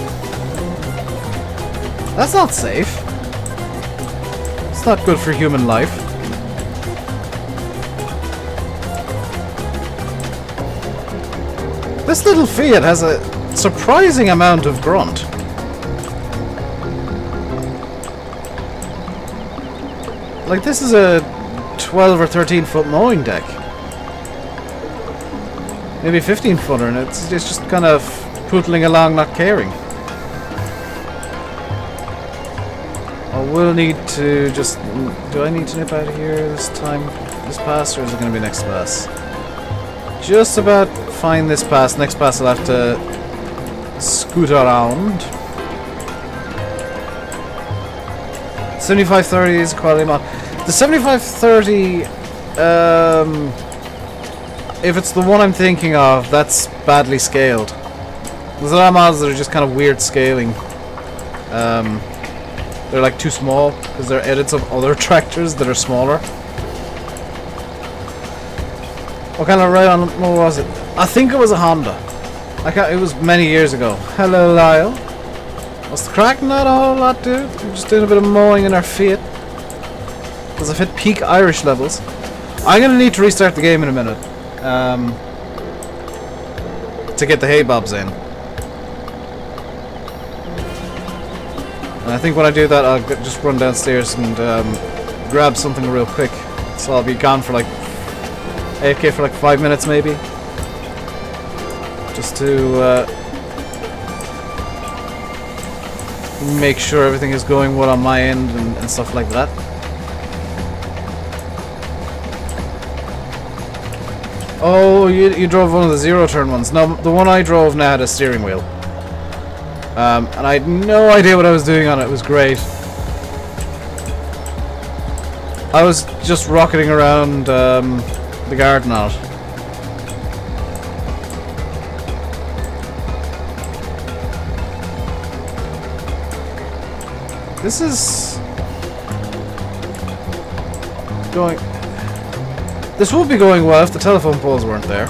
That's not safe. It's not good for human life. This little Fiat has a surprising amount of grunt. Like, this is a 12 or 13 foot mowing deck. Maybe 15 footer, and it's just kind of pootling along, not caring. I will need to just... do I need to nip out of here this time? This pass, or is it going to be next pass? Just about find this pass. Next pass I'll have to scoot around. 7530 is a quality mod. The 7530, if it's the one I'm thinking of, that's badly scaled. There's a lot of mods that are just kind of weird scaling. They're like too small because they're edits of other tractors that are smaller. What kind of ride-on mower was it? I think it was a Honda. It was many years ago. Hello, Lyle. What's the crack? Not a whole lot, dude. We're just doing a bit of mowing in our Fiat. Because I've hit peak Irish levels. I'm going to need to restart the game in a minute. To get the hay bobs in. And I think when I do that, I'll just run downstairs and grab something real quick. So I'll be gone for like AFK for like 5 minutes maybe. Just to make sure everything is going well on my end and stuff like that. Oh, you drove one of the zero-turn ones. No, the one I drove now had a steering wheel. And I had no idea what I was doing on it. It was great. I was just rocketing around the garden on it. This is going... This would be going well if the telephone poles weren't there.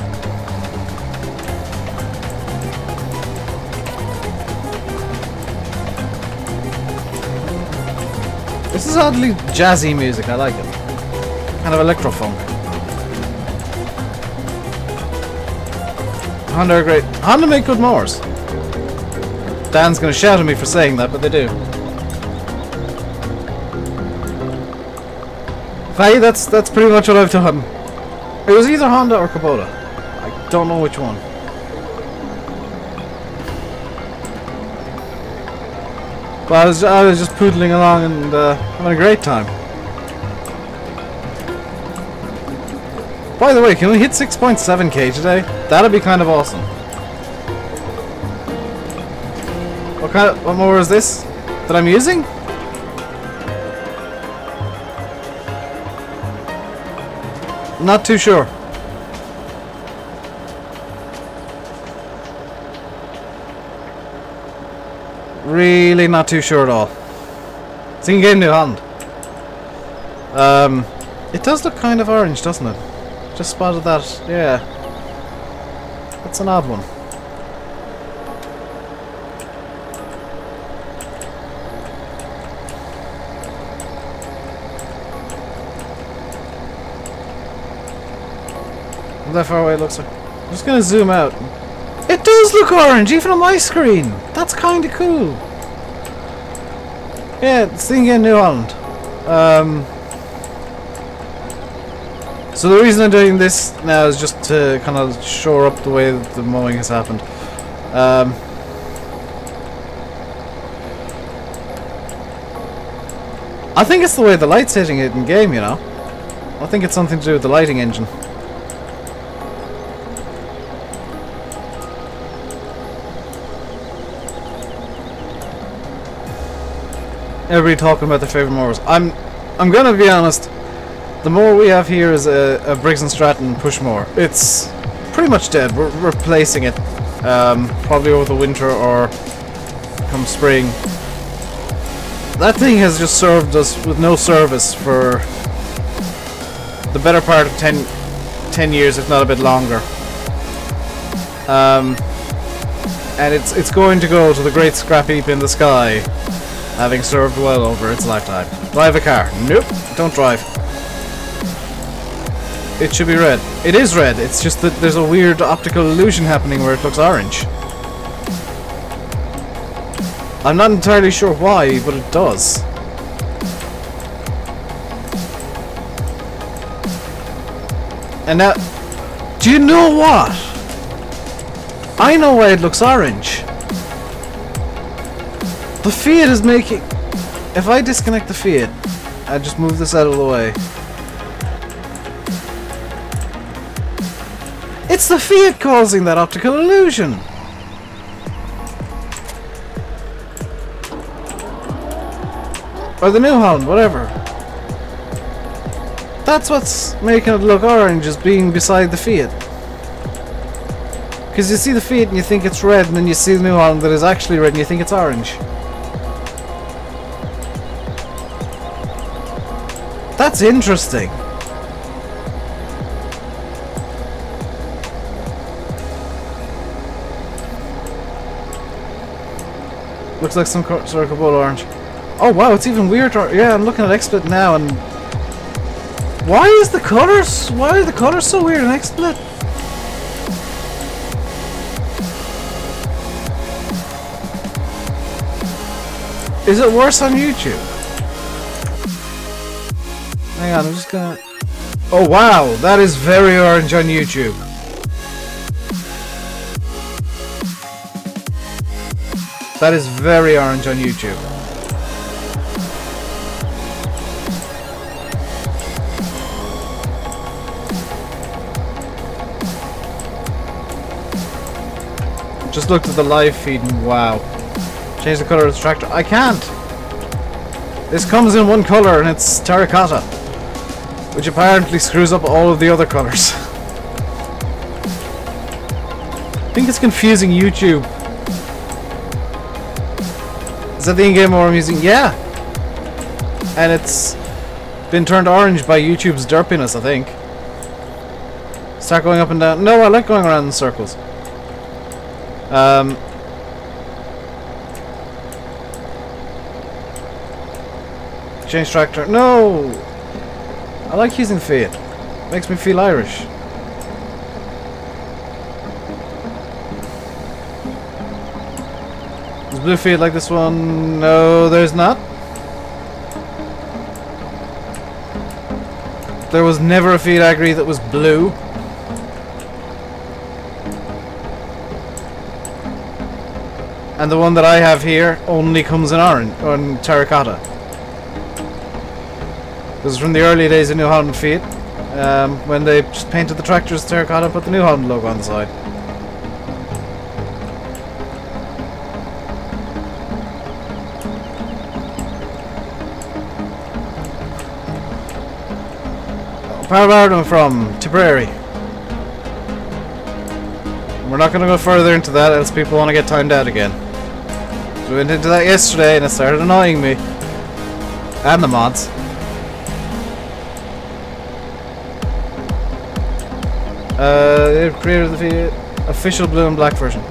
This is oddly jazzy music, I like it. Kind of electro-funk. Honda are great. Honda make good mowers. Dan's gonna shout at me for saying that, but they do. Hey, that's pretty much what I've done. It was either Honda or Kubota. I don't know which one. But I was just poodling along and having a great time. By the way, can we hit 6.7k today? That'd be kind of awesome. What mower is this that I'm using? Not too sure. Really not too sure at all. It's in game New Holland. It does look kind of orange, doesn't it? Just spotted that. Yeah. That's an odd one. That far away it looks like. I'm just gonna zoom out. It does look orange, even on my screen. That's kind of cool. Yeah, it's the thing in New Holland. So the reason I'm doing this now is just to kind of shore up the way that the mowing has happened. I think it's the way the light's hitting it in game, you know. I think it's something to do with the lighting engine. Everybody talking about their favourite mowers. I'm gonna be honest. The mower we have here is a Briggs & Stratton push mower. It's pretty much dead. We're replacing it probably over the winter or come spring. That thing has just served us with no service for the better part of 10 years, if not a bit longer. And it's going to go to the great scrap heap in the sky, having served well over its lifetime. Drive a car. Nope, don't drive. It should be red. It is red, it's just that there's a weird optical illusion happening where it looks orange. I'm not entirely sure why, but it does. And now, do you know what? I know why it looks orange. The Fiat is making... If I disconnect the Fiat, I just move this out of the way. It's the Fiat causing that optical illusion. Or the New Holland, whatever. That's what's making it look orange, is being beside the Fiat. Because you see the Fiat and you think it's red, and then you see the New Holland that is actually red and you think it's orange. That's interesting. Looks like some sort of Kubota orange. Oh wow, it's even weirder. Yeah, I'm looking at XSplit now, and why are the colors so weird in XSplit? Is it worse on YouTube? Hang on, I'm just gonna... Oh wow, that is very orange on YouTube. That is very orange on YouTube. Just looked at the live feed and wow. Change the color of the tractor. I can't! This comes in one color and it's terracotta, which apparently screws up all of the other colors. I think it's confusing YouTube. Is that the in-game mower I'm using? Yeah! And it's been turned orange by YouTube's derpiness, I think. Start going up and down. No, I like going around in circles. Change tractor. No! I like using Fiat. Makes me feel Irish. Is blue Fiat like this one? No, there's not. There was never a Fiat Agri that was blue. And the one that I have here only comes in orange, or in terracotta. This is from the early days of New Holland Fiat, when they just painted the tractors terracotta and put the New Holland logo on the side. Where from? Tipperary. We're not going to go further into that, else people want to get timed out again. We went into that yesterday and it started annoying me. And the mods. They've created the official blue and black version.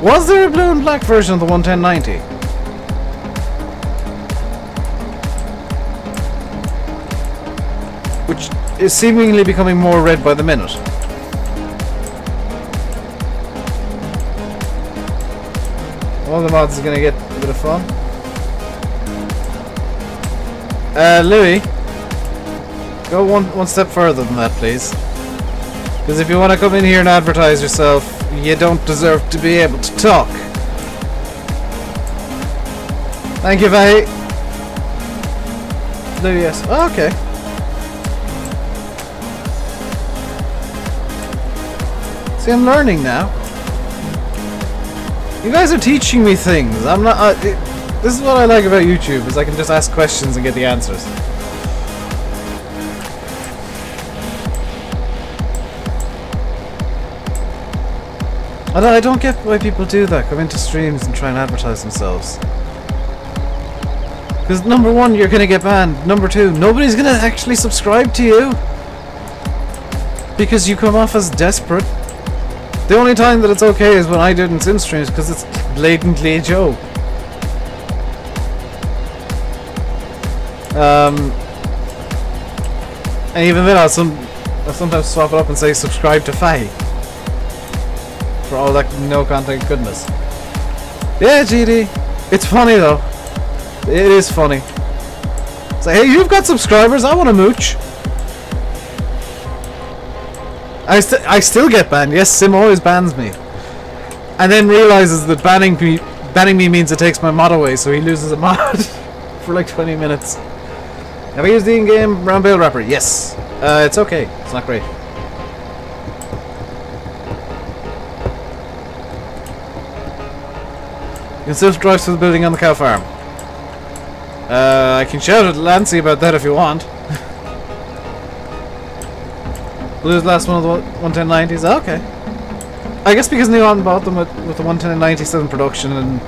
Was there a blue and black version of the 11090? Which is seemingly becoming more red by the minute. All the mods are going to get a bit of fun. Louis, go one step further than that, please. Because if you want to come in here and advertise yourself, you don't deserve to be able to talk. Thank you, Faye. Louis, yes. Oh, okay. See, I'm learning now. You guys are teaching me things. I'm not. This is what I like about YouTube: is I can just ask questions and get the answers. I don't get why people do that. Come into streams and try and advertise themselves. Because number one, you're gonna get banned. Number two, nobody's gonna actually subscribe to you because you come off as desperate. The only time that it's okay is when I do it in sim streams because it's blatantly a joke. And even then I'll sometimes swap it up and say subscribe to Faye. For all that no content goodness. Yeah, GD. It's funny though. It is funny. It's like, hey, you've got subscribers, I want to mooch. I still get banned. Yes, Sim always bans me. And then realizes that banning me means it takes my mod away, so he loses a mod for like 20 minutes. Have I used the in-game round bale wrapper? Yes. It's okay. It's not great. You can still drive through the building on the cow farm. I can shout at Lancy about that if you want. Blue's last one of the 11090s. Okay. I guess because New Holland bought them with the 11090 still in production and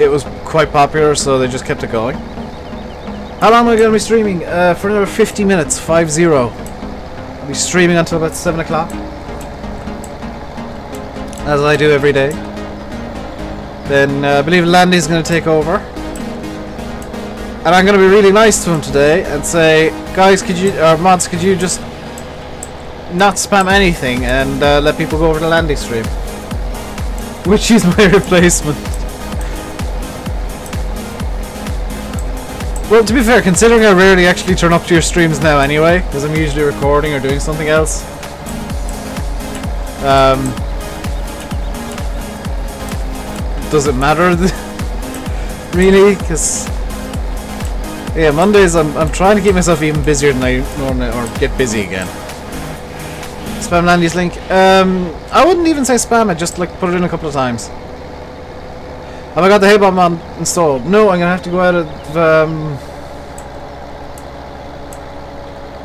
it was quite popular, so they just kept it going. How long am I going to be streaming? For another 50 minutes. 50. I'll be streaming until about 7 o'clock. As I do every day. Then I believe Landy's going to take over. And I'm going to be really nice to him today and say, guys, mods, could you just not spam anything and let people go over to Landy's stream? Which is my replacement. Well, to be fair, considering I rarely actually turn up to your streams now anyway, because I'm usually recording or doing something else. Does it matter? Really? Because yeah, Mondays I'm trying to keep myself even busier than I normally, or get busy again. Spam Landy's link. I wouldn't even say spam it, just like put it in a couple of times. Have I got the Haybomb mod installed? No, I'm gonna have to go out of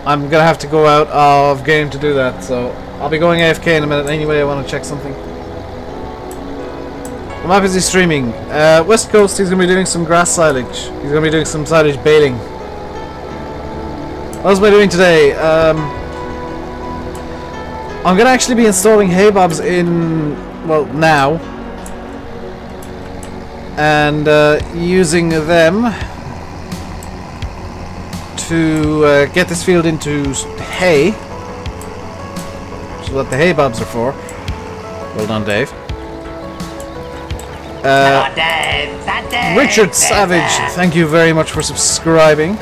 I'm gonna have to go out of game to do that, so I'll be going AFK in a minute anyway. I want to check something. The map is he streaming? West Coast, he's going to be doing some grass silage. He's going to be doing some silage baling. What else am I doing today? I'm going to actually be installing hay bobs in, well, now. And using them to get this field into hay. Which is what the hay bobs are for. Well done, Dave. Richard Savage, thank you very much for subscribing.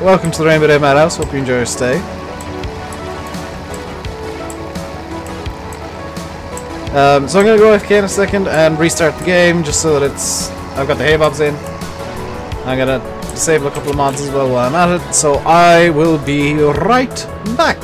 Welcome to the RainbowDave Madhouse. Hope you enjoy your stay. So I'm going to go AFK in a second and restart the game just so that I've got the hay bobs in. I'm going to disable a couple of mods as well while I'm at it. So I will be right back.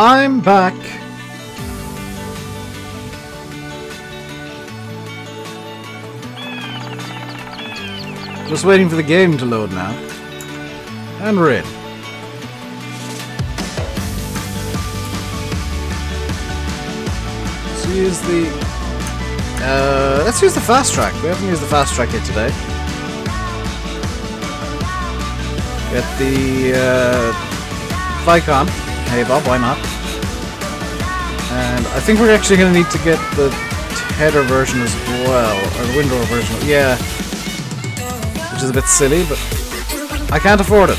I'm back. Just waiting for the game to load now. And we're in. Let's use the fast track. We haven't used the fast track yet today. Get the Vicon. Hey Bob, why not? And I think we're actually going to need to get the header version as well, or the window version. Yeah, which is a bit silly, but I can't afford it.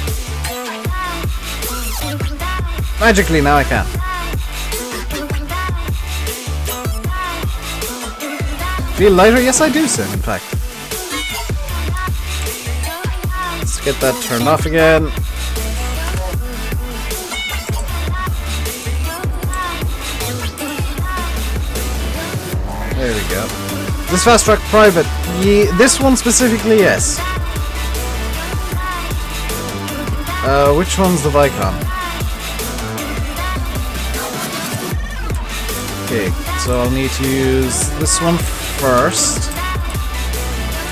Magically now I can. Feel lighter? Yes, I do, Sim, in fact. Let's get that turned off again. There we go. This fast track private. This one specifically, yes. Which one's the Vicon? Okay, so I'll need to use this one first.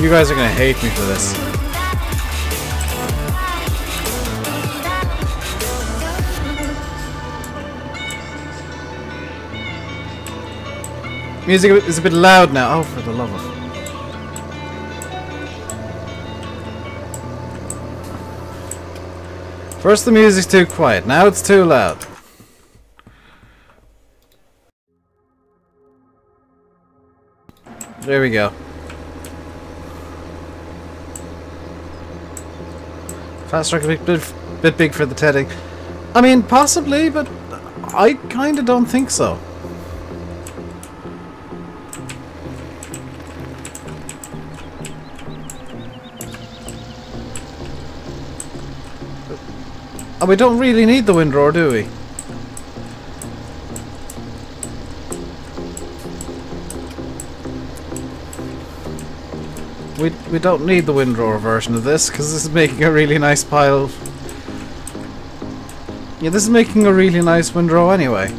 You guys are gonna hate me for this. Music is a bit loud now. Oh, for the love of it. First the music's too quiet, now it's too loud. There we go. Fast track a bit big for the tedding. I mean, possibly, but I kinda don't think so. Oh, we don't really need the windrower, do we? We don't need the windrower version of this, because this is making a really nice pile. Yeah, this is making a really nice windrow anyway.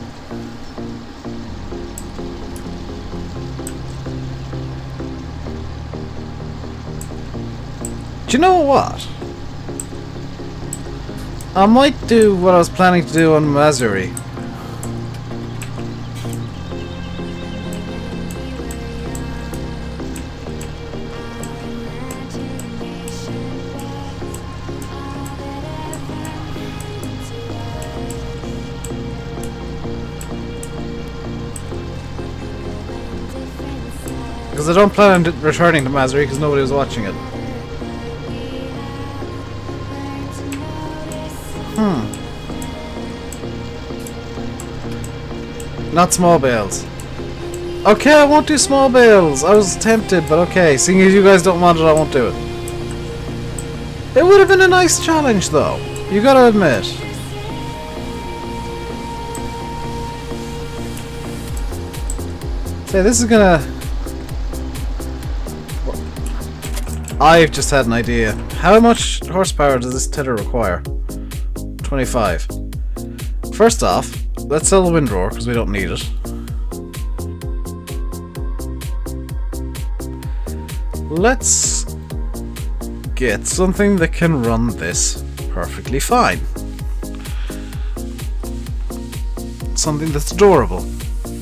Do you know what? I might do what I was planning to do on Mazuri. Because I don't plan on returning to Mazuri because nobody was watching it. Not small bales. Okay, I won't do small bales. I was tempted, but okay. Seeing as you guys don't want it, I won't do it. It would have been a nice challenge, though. You gotta admit. Okay, this is gonna... I've just had an idea. How much horsepower does this tiller require? 25. First off, let's sell the windrower because we don't need it. Let's get something that can run this perfectly fine. Something that's adorable.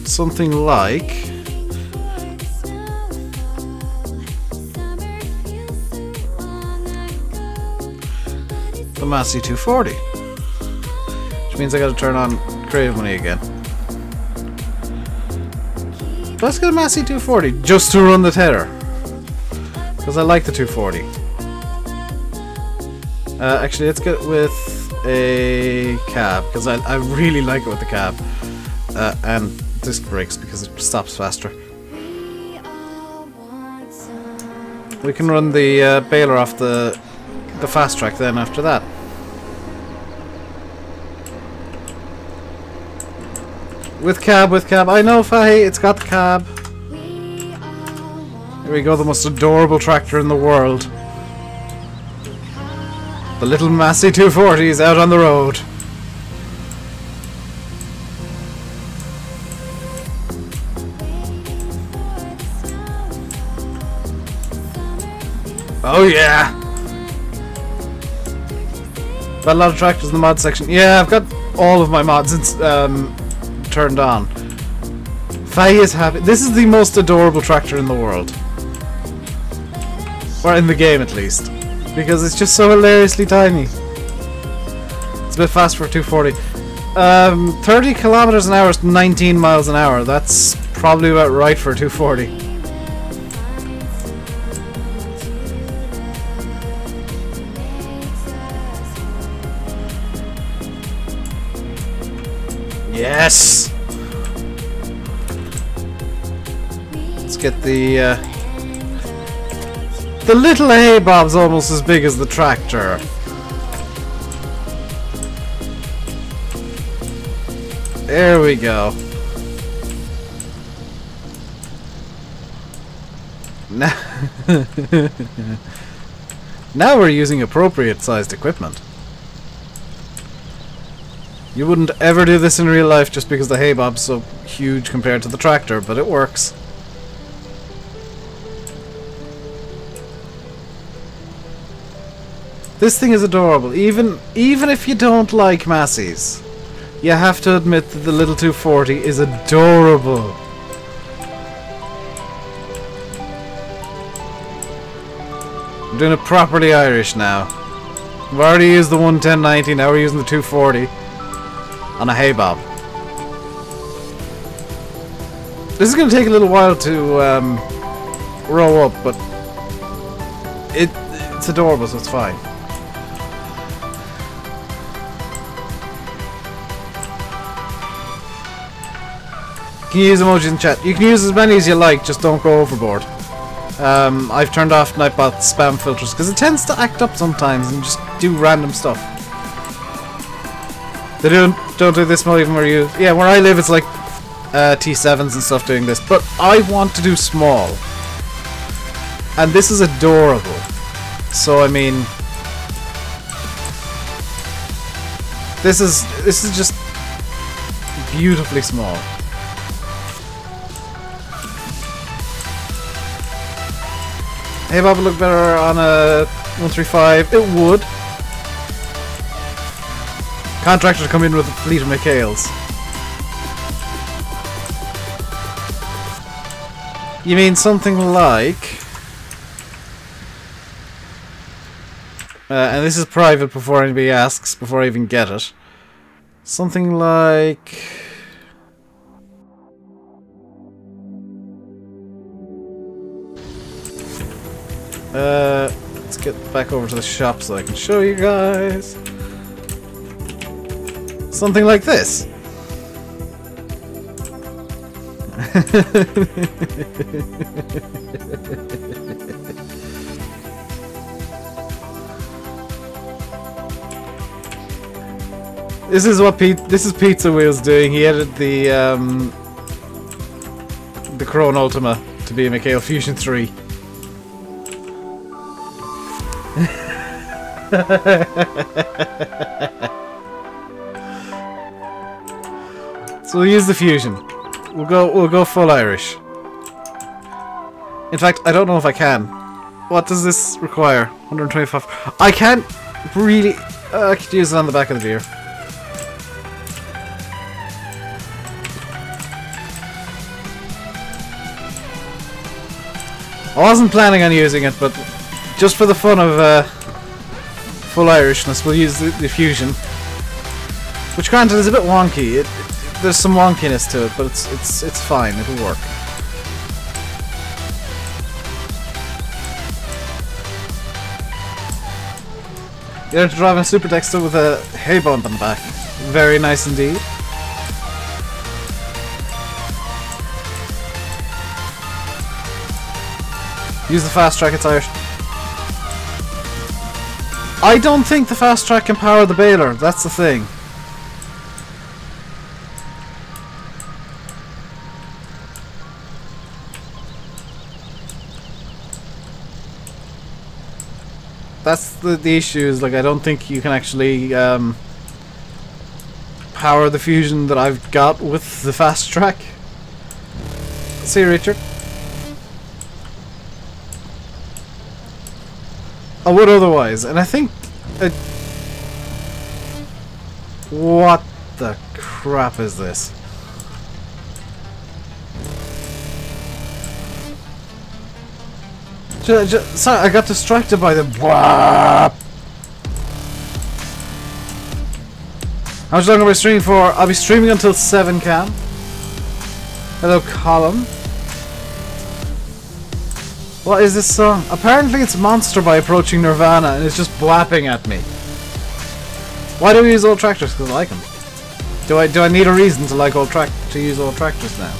Something like... the Massey 240. Which means I gotta turn on creative money again. Let's get a Massey 240 just to run the tether. Because I like the 240. Actually, let's get it with a cab. Because I really like it with the cab. And disc brakes because it stops faster. We can run the baler off the fast track then after that. With cab. I know, Fahy, it's got the cab. Here we go, the most adorable tractor in the world. The little Massey 240 is out on the road. Oh yeah! Got a lot of tractors in the mod section. Yeah, I've got all of my mods turned on. Faye is happy. This is the most adorable tractor in the world. Or in the game, at least. Because it's just so hilariously tiny. It's a bit fast for 240. 30 kilometers an hour is 19 miles an hour. That's probably about right for 240. Yes! Let's get the little hay bob's almost as big as the tractor. There we go. Now, now we're using appropriate sized equipment. You wouldn't ever do this in real life just because the hay bob's so huge compared to the tractor, but it works. This thing is adorable. Even if you don't like Massies, you have to admit that the little 240 is adorable. I'm doing it properly Irish now. We've already used the 11090, now we're using the 240 on a hay bob. This is going to take a little while to row up, but it's adorable, so it's fine. You can use emojis in chat. You can use as many as you like, just don't go overboard. I've turned off Nightbot spam filters because it tends to act up sometimes and just do random stuff. They don't do this more even where you... Yeah, where I live it's like T7s and stuff doing this, but I want to do small. And this is adorable. So I mean... This is just beautifully small. Hey Bob, would look better on a 135. It would. Contractors come in with a fleet of McHales. You mean something like... and this is private before anybody asks, before I even get it. Something like... let's get back over to the shop so I can show you guys. Something like this. This is what this is Pizza Wheels doing. He added the Krone Ultima to be a McHale Fusion 3. So we'll use the Fusion. We'll go full Irish. In fact, I don't know if I can. What does this require? 125. I can't really. I could use it on the back of the beer. I wasn't planning on using it, but just for the fun of full Irishness, we'll use the Fusion. Which, granted, is a bit wonky. There's some wonkiness to it, but it's fine. It'll work. You have to drive a Super Dexter with a hay bump on the back. Very nice indeed. Use the fast track, it's Irish. I don't think the fast track can power the baler, that's the thing. That's the issue, is like I don't think you can actually power the Fusion that I've got with the fast track. See you, Richard. I would otherwise, and I think... What the crap is this? Sorry, I got distracted by the... How much longer am I streaming for? I'll be streaming until 7 cam. Hello, Colin. What is this song? Apparently it's Monster by Approaching Nirvana and it's just blapping at me. Why do we use old tractors? Because I like them. Do I need a reason to like to use old tractors now?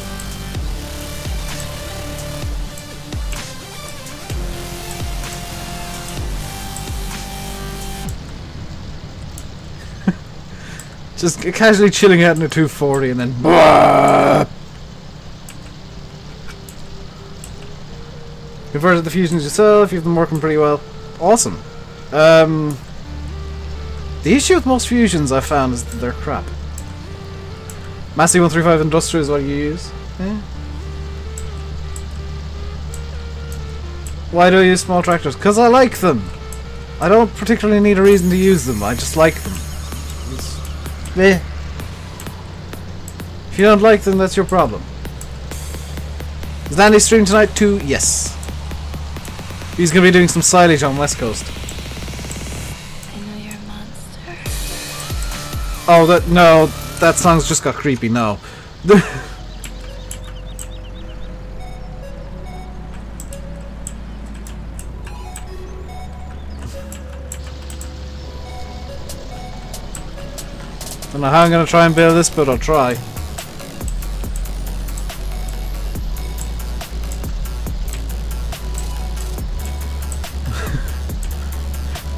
Just casually chilling out in a 240 and then... Converted the fusions yourself, you've been working pretty well. Awesome. The issue with most fusions I've found is that they're crap. Massey 135 Industrial is what you use. Yeah. Why do I use small tractors? Because I like them. I don't particularly need a reason to use them, I just like them. Eh. If you don't like them, that's your problem. Is Andy streaming tonight too? Yes. He's going to be doing some silage on West Coast. I know you're a monster. Oh, no, that song's just got creepy, no. Don't know how I'm going to try and build this, but I'll try.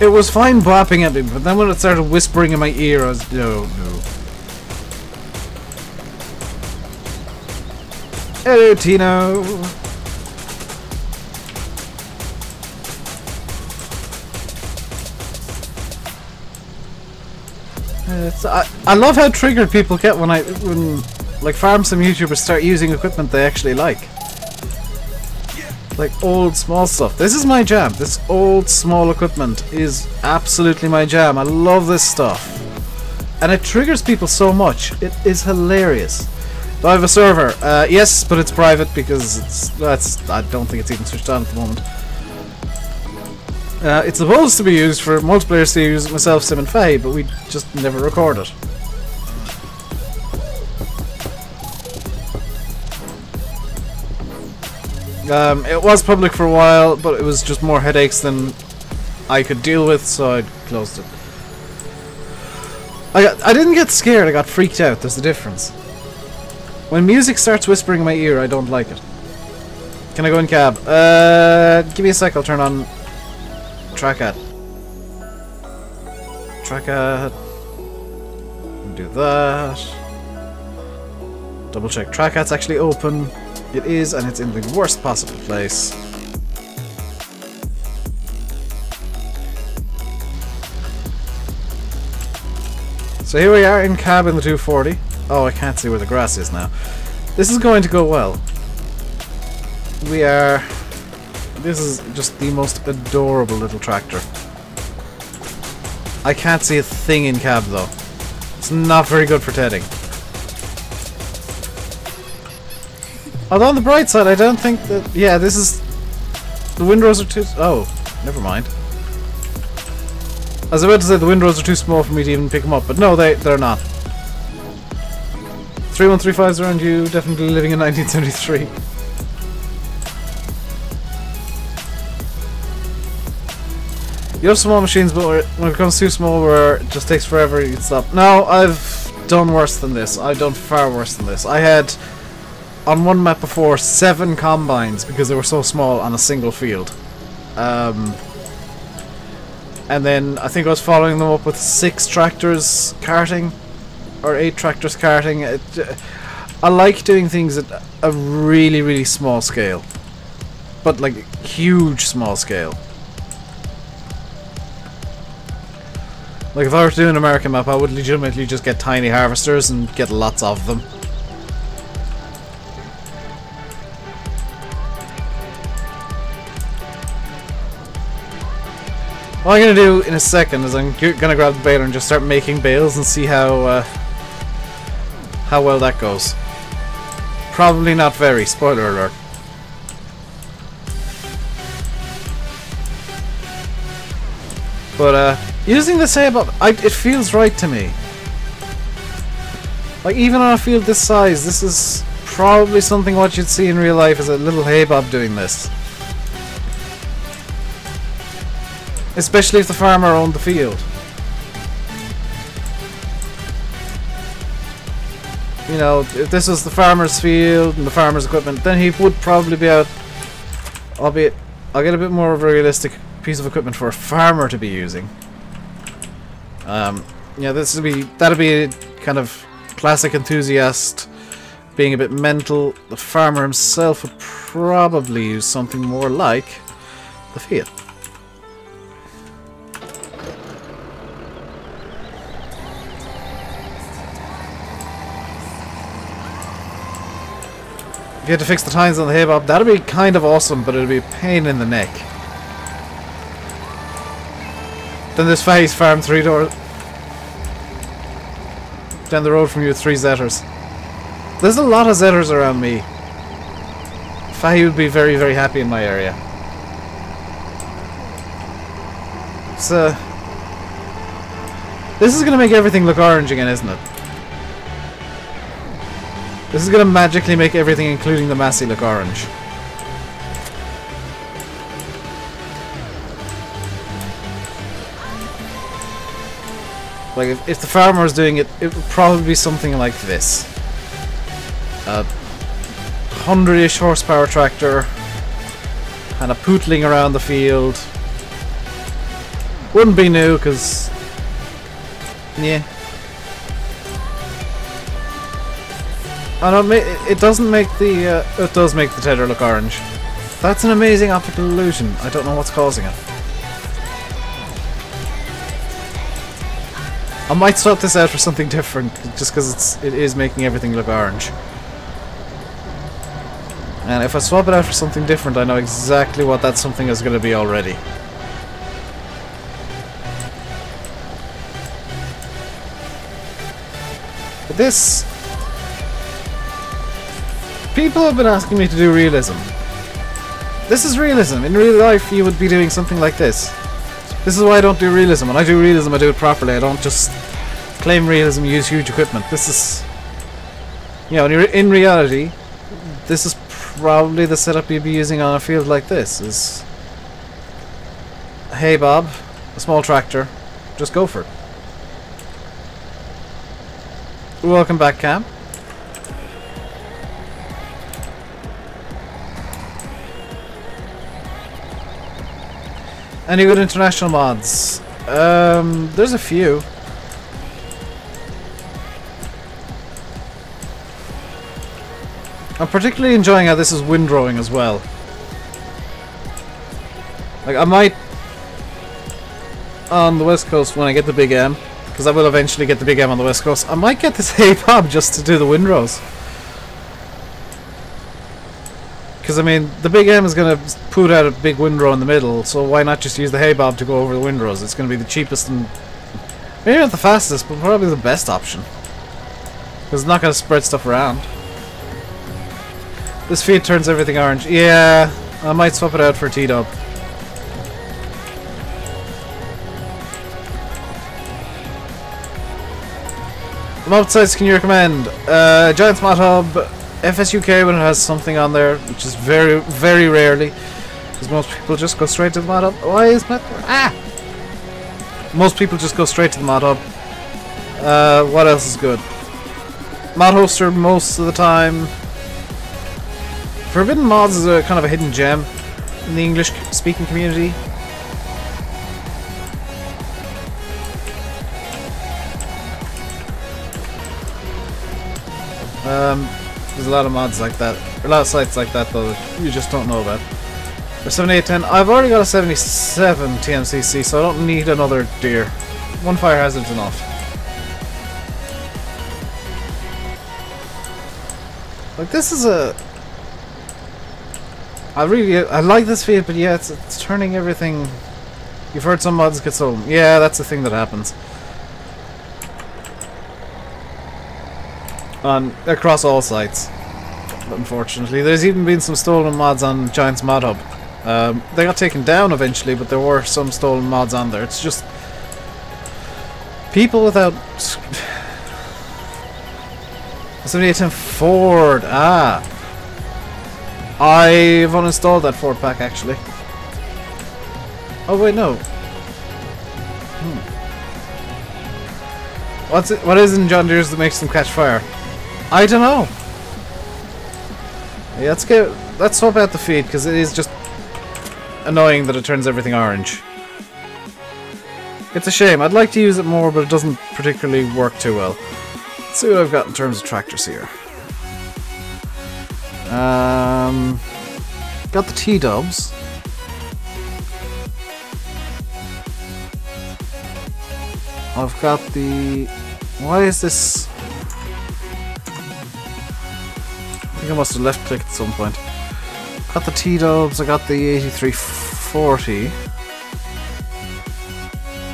It was fine bopping at me, but then when it started whispering in my ear, I was... No. Hello, Tino! I love how triggered people get when like farm sim YouTubers start using equipment they actually like. Like old small stuff. This is my jam. This old small equipment is absolutely my jam. I love this stuff. And it triggers people so much. It is hilarious. Do I have a server? Yes, but it's private because I don't think it's even switched on at the moment. It's supposed to be used for multiplayer series, myself, Sim and Faye, but we just never record it. It was public for a while, but it was just more headaches than I could deal with, so I closed it. I didn't get scared, I got freaked out, there's a difference. When music starts whispering in my ear, I don't like it. Can I go in cab? Give me a sec, I'll turn on Trackad. Trackad. Do that. Double check Trackad's actually open. It is, and it's in the worst possible place. So here we are in cab in the 240. Oh, I can't see where the grass is now. This is going to go well. We are... This is just the most adorable little tractor. I can't see a thing in cab though. It's not very good for tedding. Although on the bright side, I don't think that... Yeah, this is... The windrows are too... Oh, never mind. I was about to say the windrows are too small for me to even pick them up, but no, they're not. 3135s around you, definitely living in 1973. You have small machines, but when it becomes too small where it just takes forever, you can stop. No, I've done worse than this. I've done far worse than this. I had... On one map before, 7 combines because they were so small on a single field. And then I think I was following them up with 6 tractors carting, or 8 tractors carting. I like doing things at a really, really small scale, but like huge small scale. Like if I were to do an American map, I would legitimately just get tiny harvesters and get lots of them. What I'm going to do in a second is I'm going to grab the baler and just start making bales and see how well that goes. Probably not very, spoiler alert. But using this hay bob, it feels right to me. Like even on a field this size, this is probably something what you'd see in real life is a little hay bob doing this. Especially if the farmer owned the field. You know, if this was the farmer's field and the farmer's equipment, then he would probably be out. Albeit, I'll get a bit more of a realistic piece of equipment for a farmer to be using. Yeah, that'd be a kind of classic enthusiast being a bit mental. The farmer himself would probably use something more like the field. If you had to fix the tines on the hay bob, that'd be kind of awesome, but it'd be a pain in the neck. Then there's Fahy's farm 3 doors down the road from you with 3 zetters. There's a lot of zetters around me. Fahy would be very, very happy in my area. So this is going to make everything look orange again, isn't it? This is going to magically make everything, including the Massey, look orange. Like, if the farmer was doing it, it would probably be something like this. 100-ish horsepower tractor, kind of pootling around the field. Wouldn't be new, because... yeah. Oh no, it doesn't make the... it does make the tether look orange. That's an amazing optical illusion. I don't know what's causing it. I might swap this out for something different, just because it is making everything look orange. And if I swap it out for something different, I know exactly what that something is going to be already. But this... people have been asking me to do realism. This is realism. In real life, you would be doing something like this. This is why I don't do realism. When I do realism, I do it properly. I don't just claim realism and use huge equipment. This is... you know, in reality, this is probably the setup you'd be using on a field like this. Is a hay bob, a small tractor. Just go for it. Welcome back, Cam. Any good international mods? There's a few. I'm particularly enjoying how this is windrowing as well. Like, I might... on the west coast when I get the big M, because I will eventually get the big M on the west coast, I might get this hay bob just to do the windrows. Because, I mean, the big M is going to put out a big windrow in the middle, so why not just use the hay bob to go over the windrows? It's going to be the cheapest and... maybe not the fastest, but probably the best option. Because it's not going to spread stuff around. This feed turns everything orange. Yeah, I might swap it out for T-Dub. Mob sites can you recommend? Giant's Mod Hub, FSUK when it has something on there, which is very, very rarely. Because most people just go straight to the Mod Hub. Why is that? Ah! Most people just go straight to the Mod Hub. What else is good? Mod Hoster most of the time. Forbidden Mods is a kind of a hidden gem in the English-speaking community. There's a lot of mods like that. A lot of sites like that though that you just don't know about. For 7810, I've already got a 77 TMCC, so I don't need another deer. One fire hazard's enough. Like, this is a... I like this field, but yeah, it's turning everything... You've heard some mods get stolen. Yeah, that's the thing that happens. Across all sites. Unfortunately. There's even been some stolen mods on Giant's Mod Hub. They got taken down eventually, but there were some stolen mods on there. It's just... people without... 7810 Ford. Ah. I've uninstalled that Ford pack actually. Oh wait, no. What is in John Deere's that makes them catch fire? I don't know. Yeah, let's swap out the feed because it is just annoying that it turns everything orange. It's a shame. I'd like to use it more, but it doesn't particularly work too well. Let's see what I've got in terms of tractors here. Got the T-dubs. I've got the... why is this... I think I must have left clicked at some point. Got the T-dubs, I got the 8340.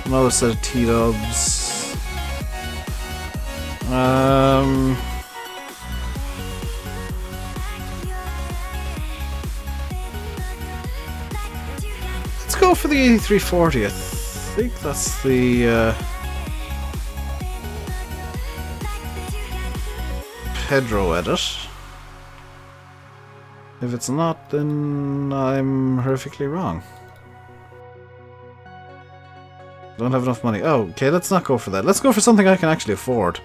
Another set of T-dubs. Let's go for the 8340. I think that's the Pedro edit. If it's not, then I'm horrifically wrong. Don't have enough money. Oh, okay, let's not go for that. Let's go for something I can actually afford.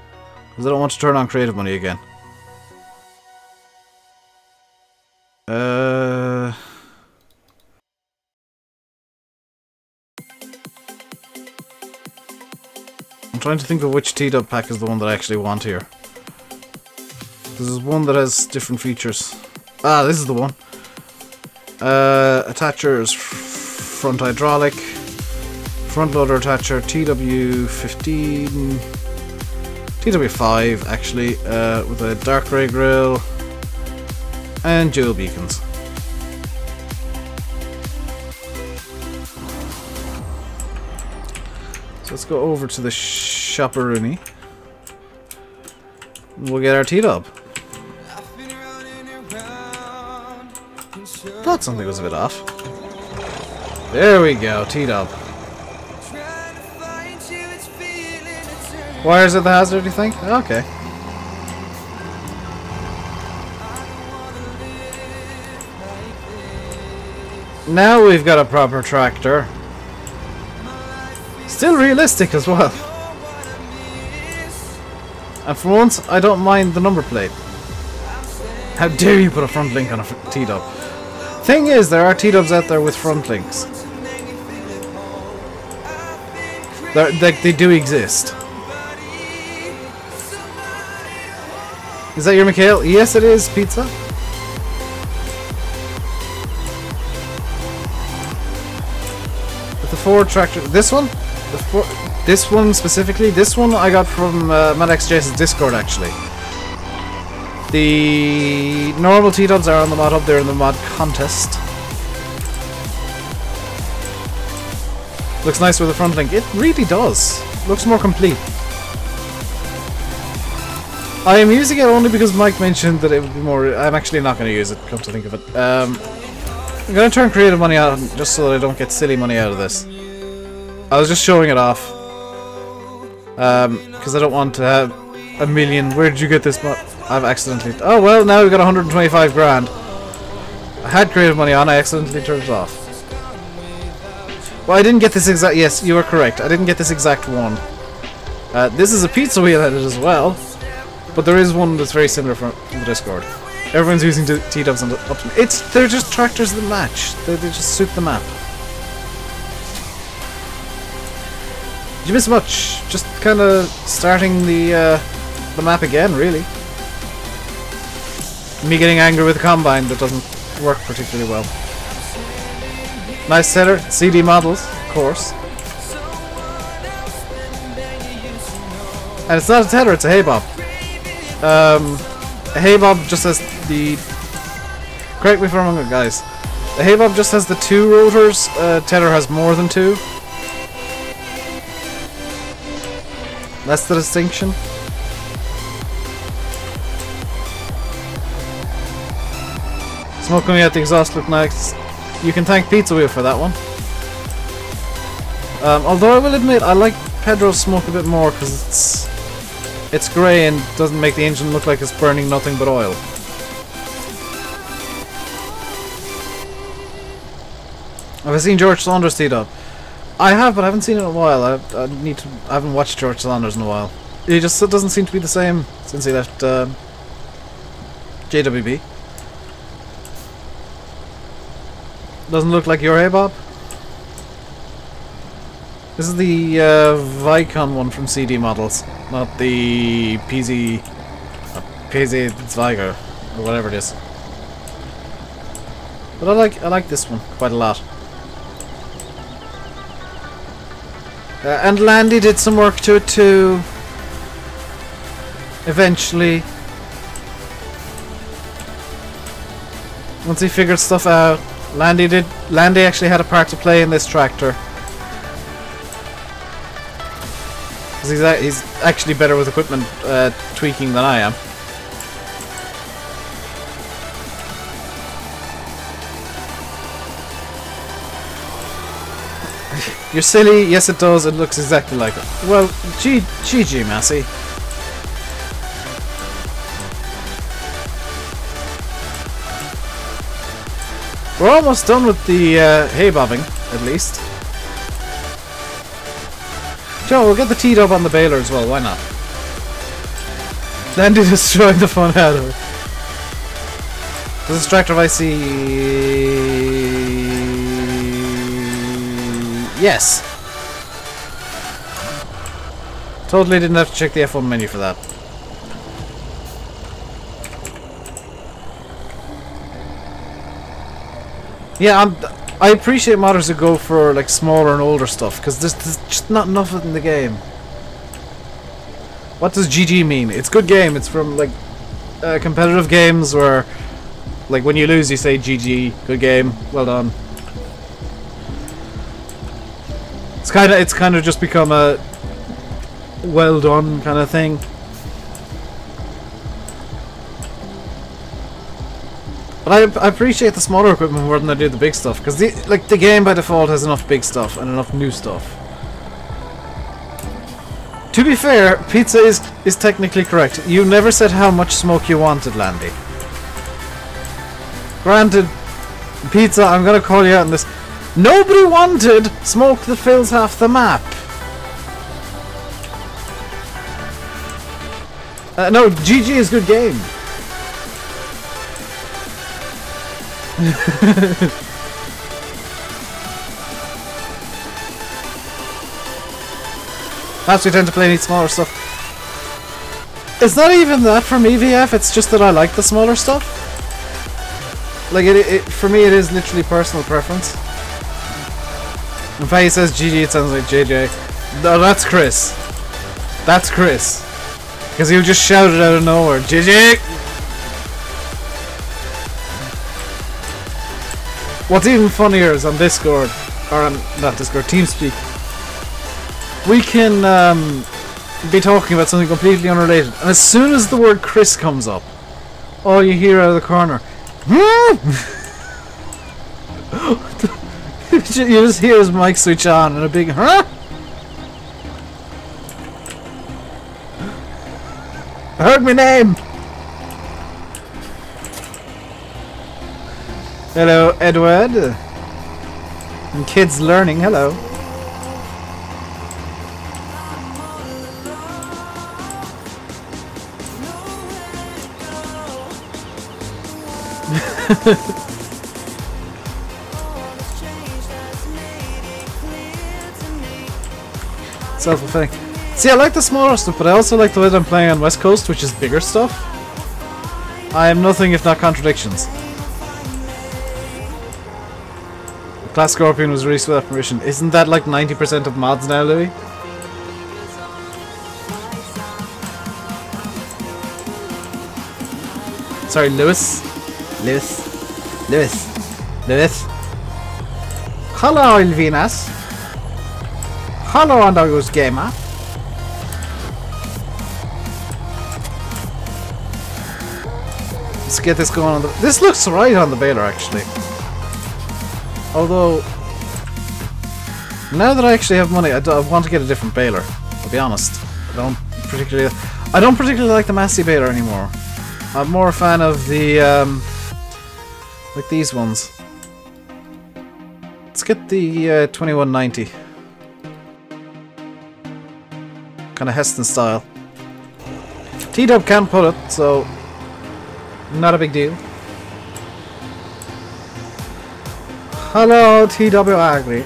Because I don't want to turn on creative money again. I'm trying to think of which T-dub pack is the one that I actually want here. There's one that has different features. Ah, this is the one. Attachers, front hydraulic, front loader attacher, TW15, TW5 actually, with a dark grey grille and dual beacons. So let's go over to the Shopperoonie. We'll get our T-dub. Thought something was a bit off. There we go, T-dub. Wires at the hazard, you think? Okay. Now we've got a proper tractor. Still realistic as well. And for once, I don't mind the number plate. How dare you put a front link on a T-dub? Thing is, there are T-dubs out there with front links. They do exist. Is that your Mikhail? Yes, it is, pizza. With the Ford tractor, this one, this one specifically, this one I got from MadXJS's Discord actually. The normal T-dubs are on the mod hub, they're in the mod contest. Looks nice with the front link. It really does. Looks more complete. I am using it only because Mike mentioned that it would be more... I'm actually not going to use it, come to think of it. I'm going to turn creative money on just so that I don't get silly money out of this. I was just showing it off. Because I don't want to have a million... Where did you get this? I've accidentally... Oh well, now we've got 125 grand. I had creative money on, I accidentally turned it off. Well, I didn't get this exact... Yes, you are correct. I didn't get this exact one. This is a pizza wheel edit as well. But there is one that's very similar from the Discord. Everyone's using T-dubs on the Upton. They're just tractors that match. They just suit the map. Did you miss much? Just kind of starting the map again, really. Me getting angry with a combine that doesn't work particularly well. Nice setter, CD models, of course. And it's not a tether, it's a hay bob. A hay bob just has the... Correct me if I'm wrong, guys. The hay bob just has the 2 rotors. Tether has more than 2. That's the distinction. Smoke coming out the exhaust looked nice. You can thank Pizza Wheel for that one. Although I will admit, I like Pedro's smoke a bit more because it's grey and doesn't make the engine look like it's burning nothing but oil. Have I seen George Saunders teed up? I have, but I haven't seen it in a while. I haven't watched George Saunders in a while. He just doesn't seem to be the same since he left JWB. Doesn't look like your hey, Bob? This is the Vicon one from CD Models, not the PZ Zweiger or whatever it is. But I like this one quite a lot. And Landy did some work to it too. Eventually, once he figured stuff out, Landy actually had a part to play in this tractor. He's actually better with equipment tweaking than I am. You're silly. Yes, it does. It looks exactly like it. Well, GG, Massey. We're almost done with the hay bobbing, at least. Joe, we'll get the T-dub on the baler as well, why not? Landy destroyed the fun out of it. This is tractor I see. Yes! Totally didn't have to check the F1 menu for that. Yeah, I appreciate modders who go for like smaller and older stuff because there's just not enough of it in the game. What does GG mean? It's good game. It's from like competitive games where like when you lose you say GG, good game, well done. It's kind of just become a well done kind of thing. But I appreciate the smaller equipment more than I do the big stuff, because the game by default has enough big stuff and enough new stuff. To be fair, Pizza is technically correct. You never said how much smoke you wanted, Landy. Granted, Pizza, I'm gonna call you out on this. Nobody wanted smoke that fills half the map. No, GG is good game. Perhaps we tend to play any smaller stuff. It's not even that from EVF, it's just that I like the smaller stuff. Like for me it is literally personal preference. In fact he says GG, it sounds like JJ. No, that's Chris. That's Chris. Because he'll just shout it out of nowhere. GG! What's even funnier is on Discord, or on, not Discord, TeamSpeak, we can be talking about something completely unrelated, and as soon as the word Chris comes up, all you hear out of the corner, you just hear his mic switch on and a big huh? I heard my name! Hello, Edward. And kids learning, hello. Self-fulfilling. See, I like the smaller stuff, but I also like the way that I'm playing on West Coast, which is bigger stuff. I am nothing if not contradictions. Class Scorpion was released without permission. Isn't that like 90% of mods now, Louis? Sorry, Lewis. Lewis. Hello, Elvinas. Hello, Undergoose Gamer. Let's get this going on the... This looks right on the baler, actually. Although... Now that I actually have money, I want to get a different baler. I'll be honest. I don't particularly like the Massey baler anymore. I'm more a fan of the, like these ones. Let's get the 2190. Kind of Heston style. T-Dub can't pull it, so not a big deal. Hello, TW Agri.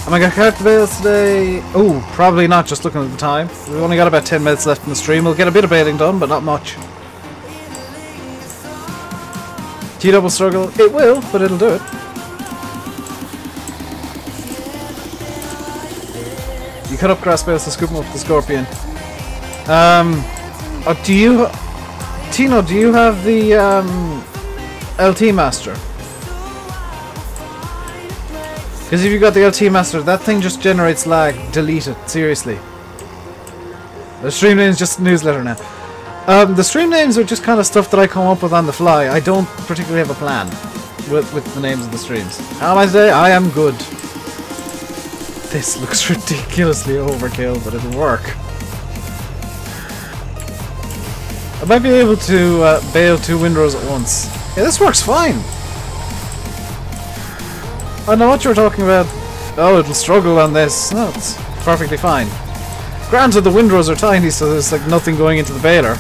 Am I gonna cut the bales today? Oh, probably not, just looking at the time. We've only got about 10 minutes left in the stream. We'll get a bit of baling done, but not much. T-Double struggle. It will, but it'll do it. You cut up grass bales to scoop them up the scorpion. Do you... Tino, do you have the LT Master? Because if you got the LT Master, that thing just generates lag. Delete it. Seriously. The stream names just a newsletter now. The stream names are just kind of stuff that I come up with on the fly. I don't particularly have a plan with the names of the streams. How am I today? I am good. This looks ridiculously overkill, but it'll work. I might be able to bail 2 windrows at once. Yeah, this works fine. I know what you were talking about. Oh, it'll struggle on this. No, it's perfectly fine. Granted, the windrows are tiny, so there's like nothing going into the baler.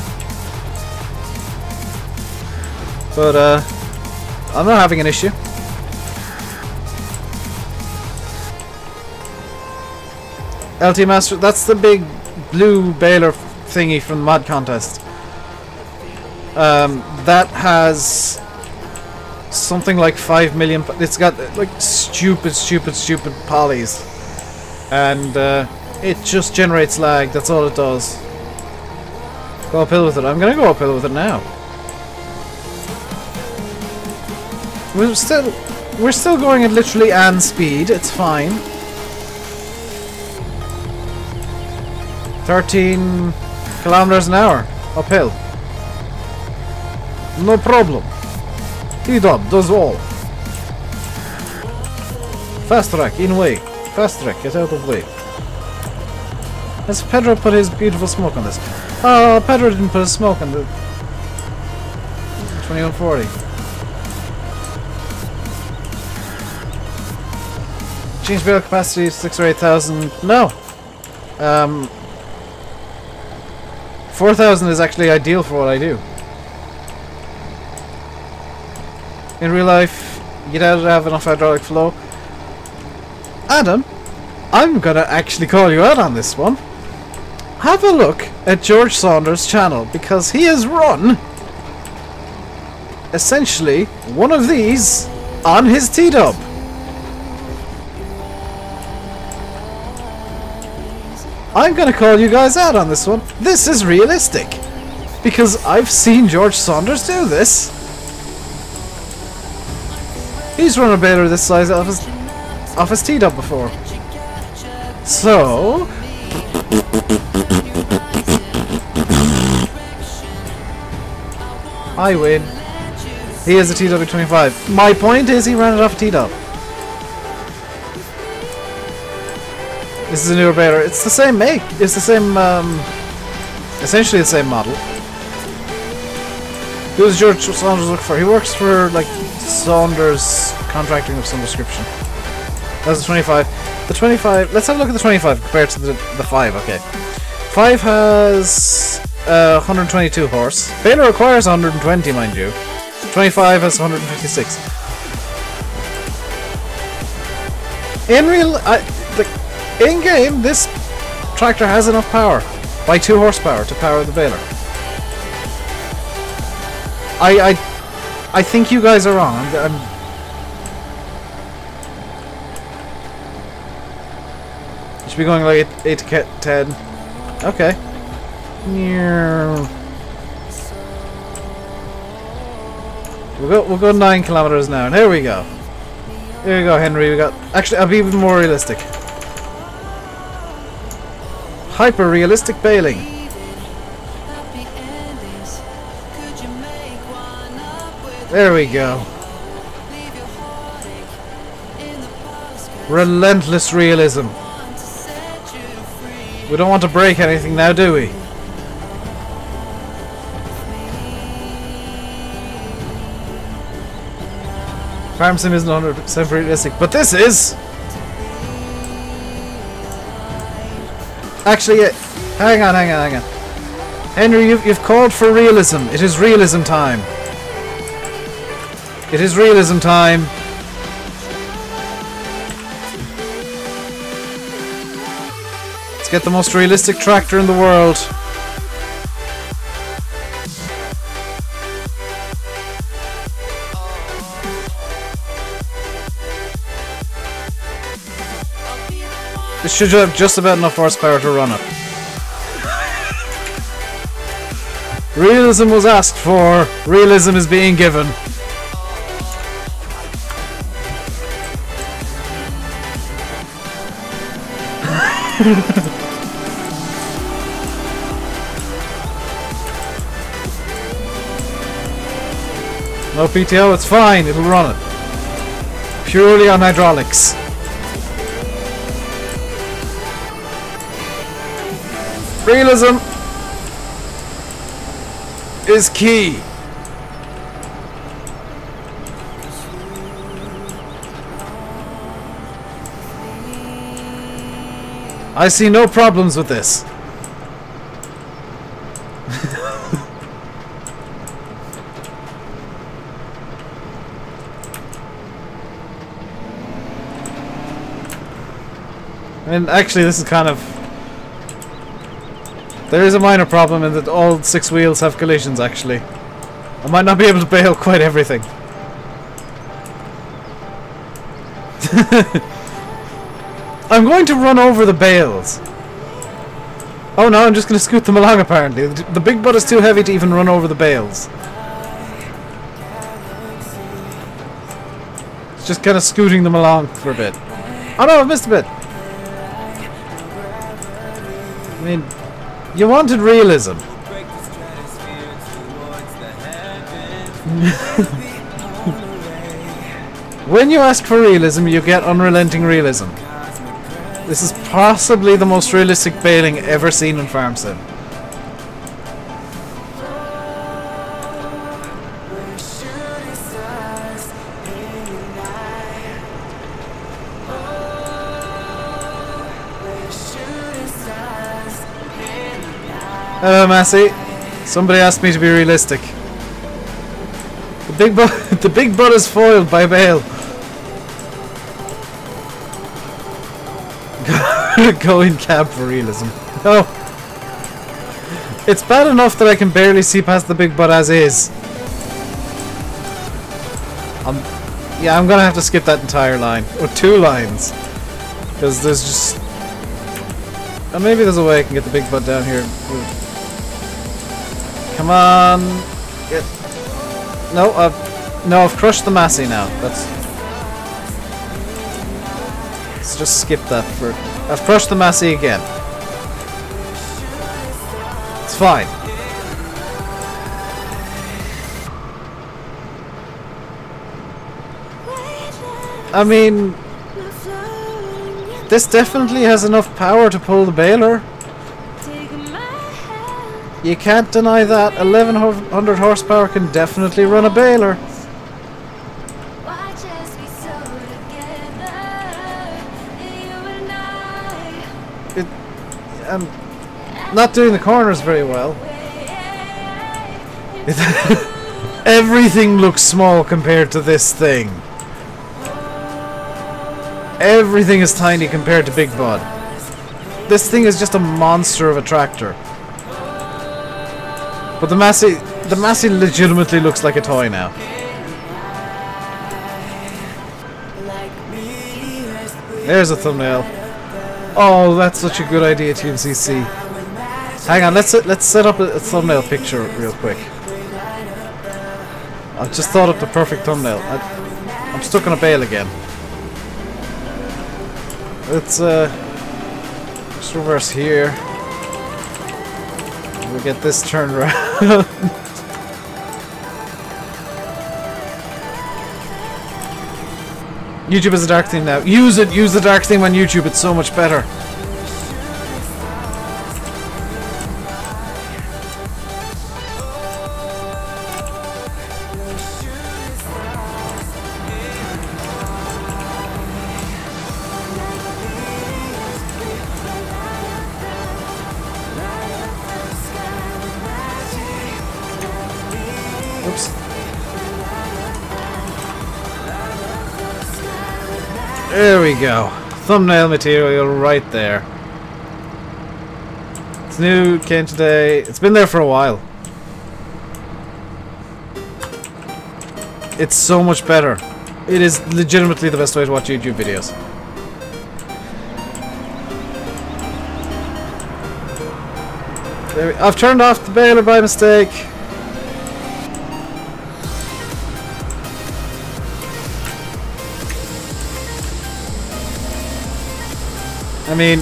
But I'm not having an issue. LT Master, that's the big blue baler thingy from the mod contest. That has something like 5 million. It's got like stupid polys, and it just generates lag. That's all it does. Go uphill with it. I'm gonna go uphill with it now. We're still going at literally and speed. It's fine. 13 kilometers an hour uphill. No problem. T-Dub does all. Fast track, in way. Fast track, get out of way. Has Pedro put his beautiful smoke on this? Oh, Pedro didn't put his smoke on the 2140. Change bail capacity to 6 or 8,000. No. 4,000 is actually ideal for what I do. In real life, you don't have enough hydraulic flow. Adam, I'm gonna actually call you out on this one. Have a look at George Saunders' channel, because he has run essentially one of these on his T-Dub. I'm gonna call you guys out on this one. This is realistic, because I've seen George Saunders do this. He's run a baler this size off his T-Dub before. So... I win. He has a TW25. My point is he ran it off a T-Dub. This is a newer baler. It's the same make. It's the same, essentially the same model. Who does George Saunders work for? He works for, like, Saunders Contracting of some description. That's the 25. The 25, let's have a look at the 25 compared to the 5, okay. 5 has 122 horse. Baler requires 120, mind you. 25 has 156. In game, this tractor has enough power, by 2 horsepower, to power the baler. I think you guys are wrong. You should be going like 8 to 10. Okay. We'll go 9 kilometers now, and here we go. There you go, Henry. We got. Actually, I'll be even more realistic. Hyper realistic bailing. There we go. Relentless realism. We don't want to break anything now, do we? Farm sim isn't 100% realistic, but this is! Actually, hang on. Henry, you've called for realism. It is realism time. It is realism time. Let's get the most realistic tractor in the world. It should have just about enough horsepower to run it. Realism was asked for. Realism is being given. No PTO, it's fine. It'll run it. Purely on hydraulics. Realism is key. I see no problems with this. And actually this is kind of... There is a minor problem in that all 6 wheels have collisions, actually. I might not be able to bail quite everything. I'm going to run over the bales. Oh no, I'm just going to scoot them along apparently. The big butt is too heavy to even run over the bales. It's just kind of scooting them along for a bit. Oh no, I've missed a bit. I mean... You wanted realism. When you ask for realism, you get unrelenting realism. This is possibly the most realistic bailing ever seen in Farm Sim. Hello, Massey. Somebody asked me to be realistic. The big butt is foiled by bail. Go in cab for realism. No. It's bad enough that I can barely see past the big butt as is. Yeah, I'm gonna have to skip that entire line. Or 2 lines. Because there's just... Oh, maybe there's a way I can get the big butt down here. Come on. Get... No, I've crushed the Massey now. Let's just skip that for... I've crushed the Massey again. It's fine. I mean... This definitely has enough power to pull the baler. You can't deny that. 1100 horsepower can definitely run a baler. I'm not doing the corners very well. Everything looks small compared to this thing. Everything is tiny compared to Big Bud. This thing is just a monster of a tractor. But the Massey legitimately looks like a toy now. There's a thumbnail. Oh, that's such a good idea, TMCC. Hang on, let's set up a thumbnail picture real quick. I just thought up the perfect thumbnail. I'm stuck on a bale again. let's just reverse here. We'll get this turned around. YouTube is a dark theme now. Use it! Use the dark theme on YouTube, it's so much better. Oops. There we go. Thumbnail material right there. It's new, came today. It's been there for a while. It's so much better. It is legitimately the best way to watch YouTube videos. I've turned off the baler by mistake. I mean,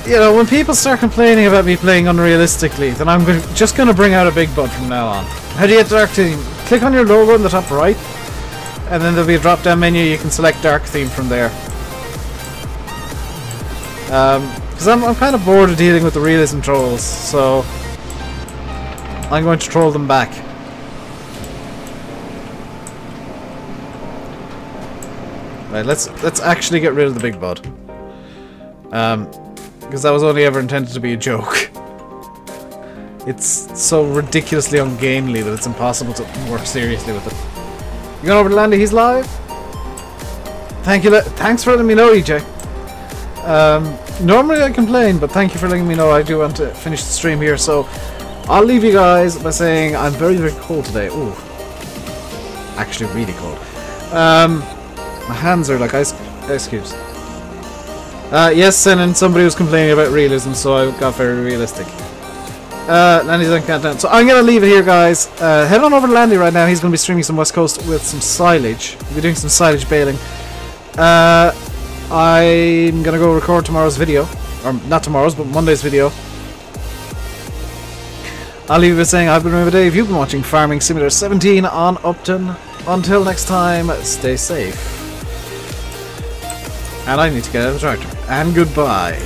you know, when people start complaining about me playing unrealistically, then I'm just going to bring out a big bud from now on. How do you get Dark Theme? Click on your logo in the top right, and then there'll be a drop-down menu. You can select Dark Theme from there. Because I'm kind of bored of dealing with the realism trolls, so I'm going to troll them back. Right, let's actually get rid of the big bud. Because that was only ever intended to be a joke. It's so ridiculously ungainly that it's impossible to work seriously with it. You going over to Landy? He's live? Thank you. Thanks for letting me know, EJ. Normally I complain, but thank you for letting me know. I do want to finish the stream here, so I'll leave you guys by saying I'm very, very cold today. Ooh. Actually really cold. My hands are like ice cubes. Yes, and then somebody was complaining about realism, so I got very realistic. Landy's on countdown. So I'm going to leave it here, guys. Head on over to Landy right now. He's going to be streaming some West Coast with some silage. We'll be doing some silage baling. I'm going to go record tomorrow's video. Or not tomorrow's, but Monday's video. I'll leave you by saying I've been RainbowDave. You've been watching Farming Simulator 17 on Upton. Until next time, stay safe. And I need to get out of the tractor. And goodbye.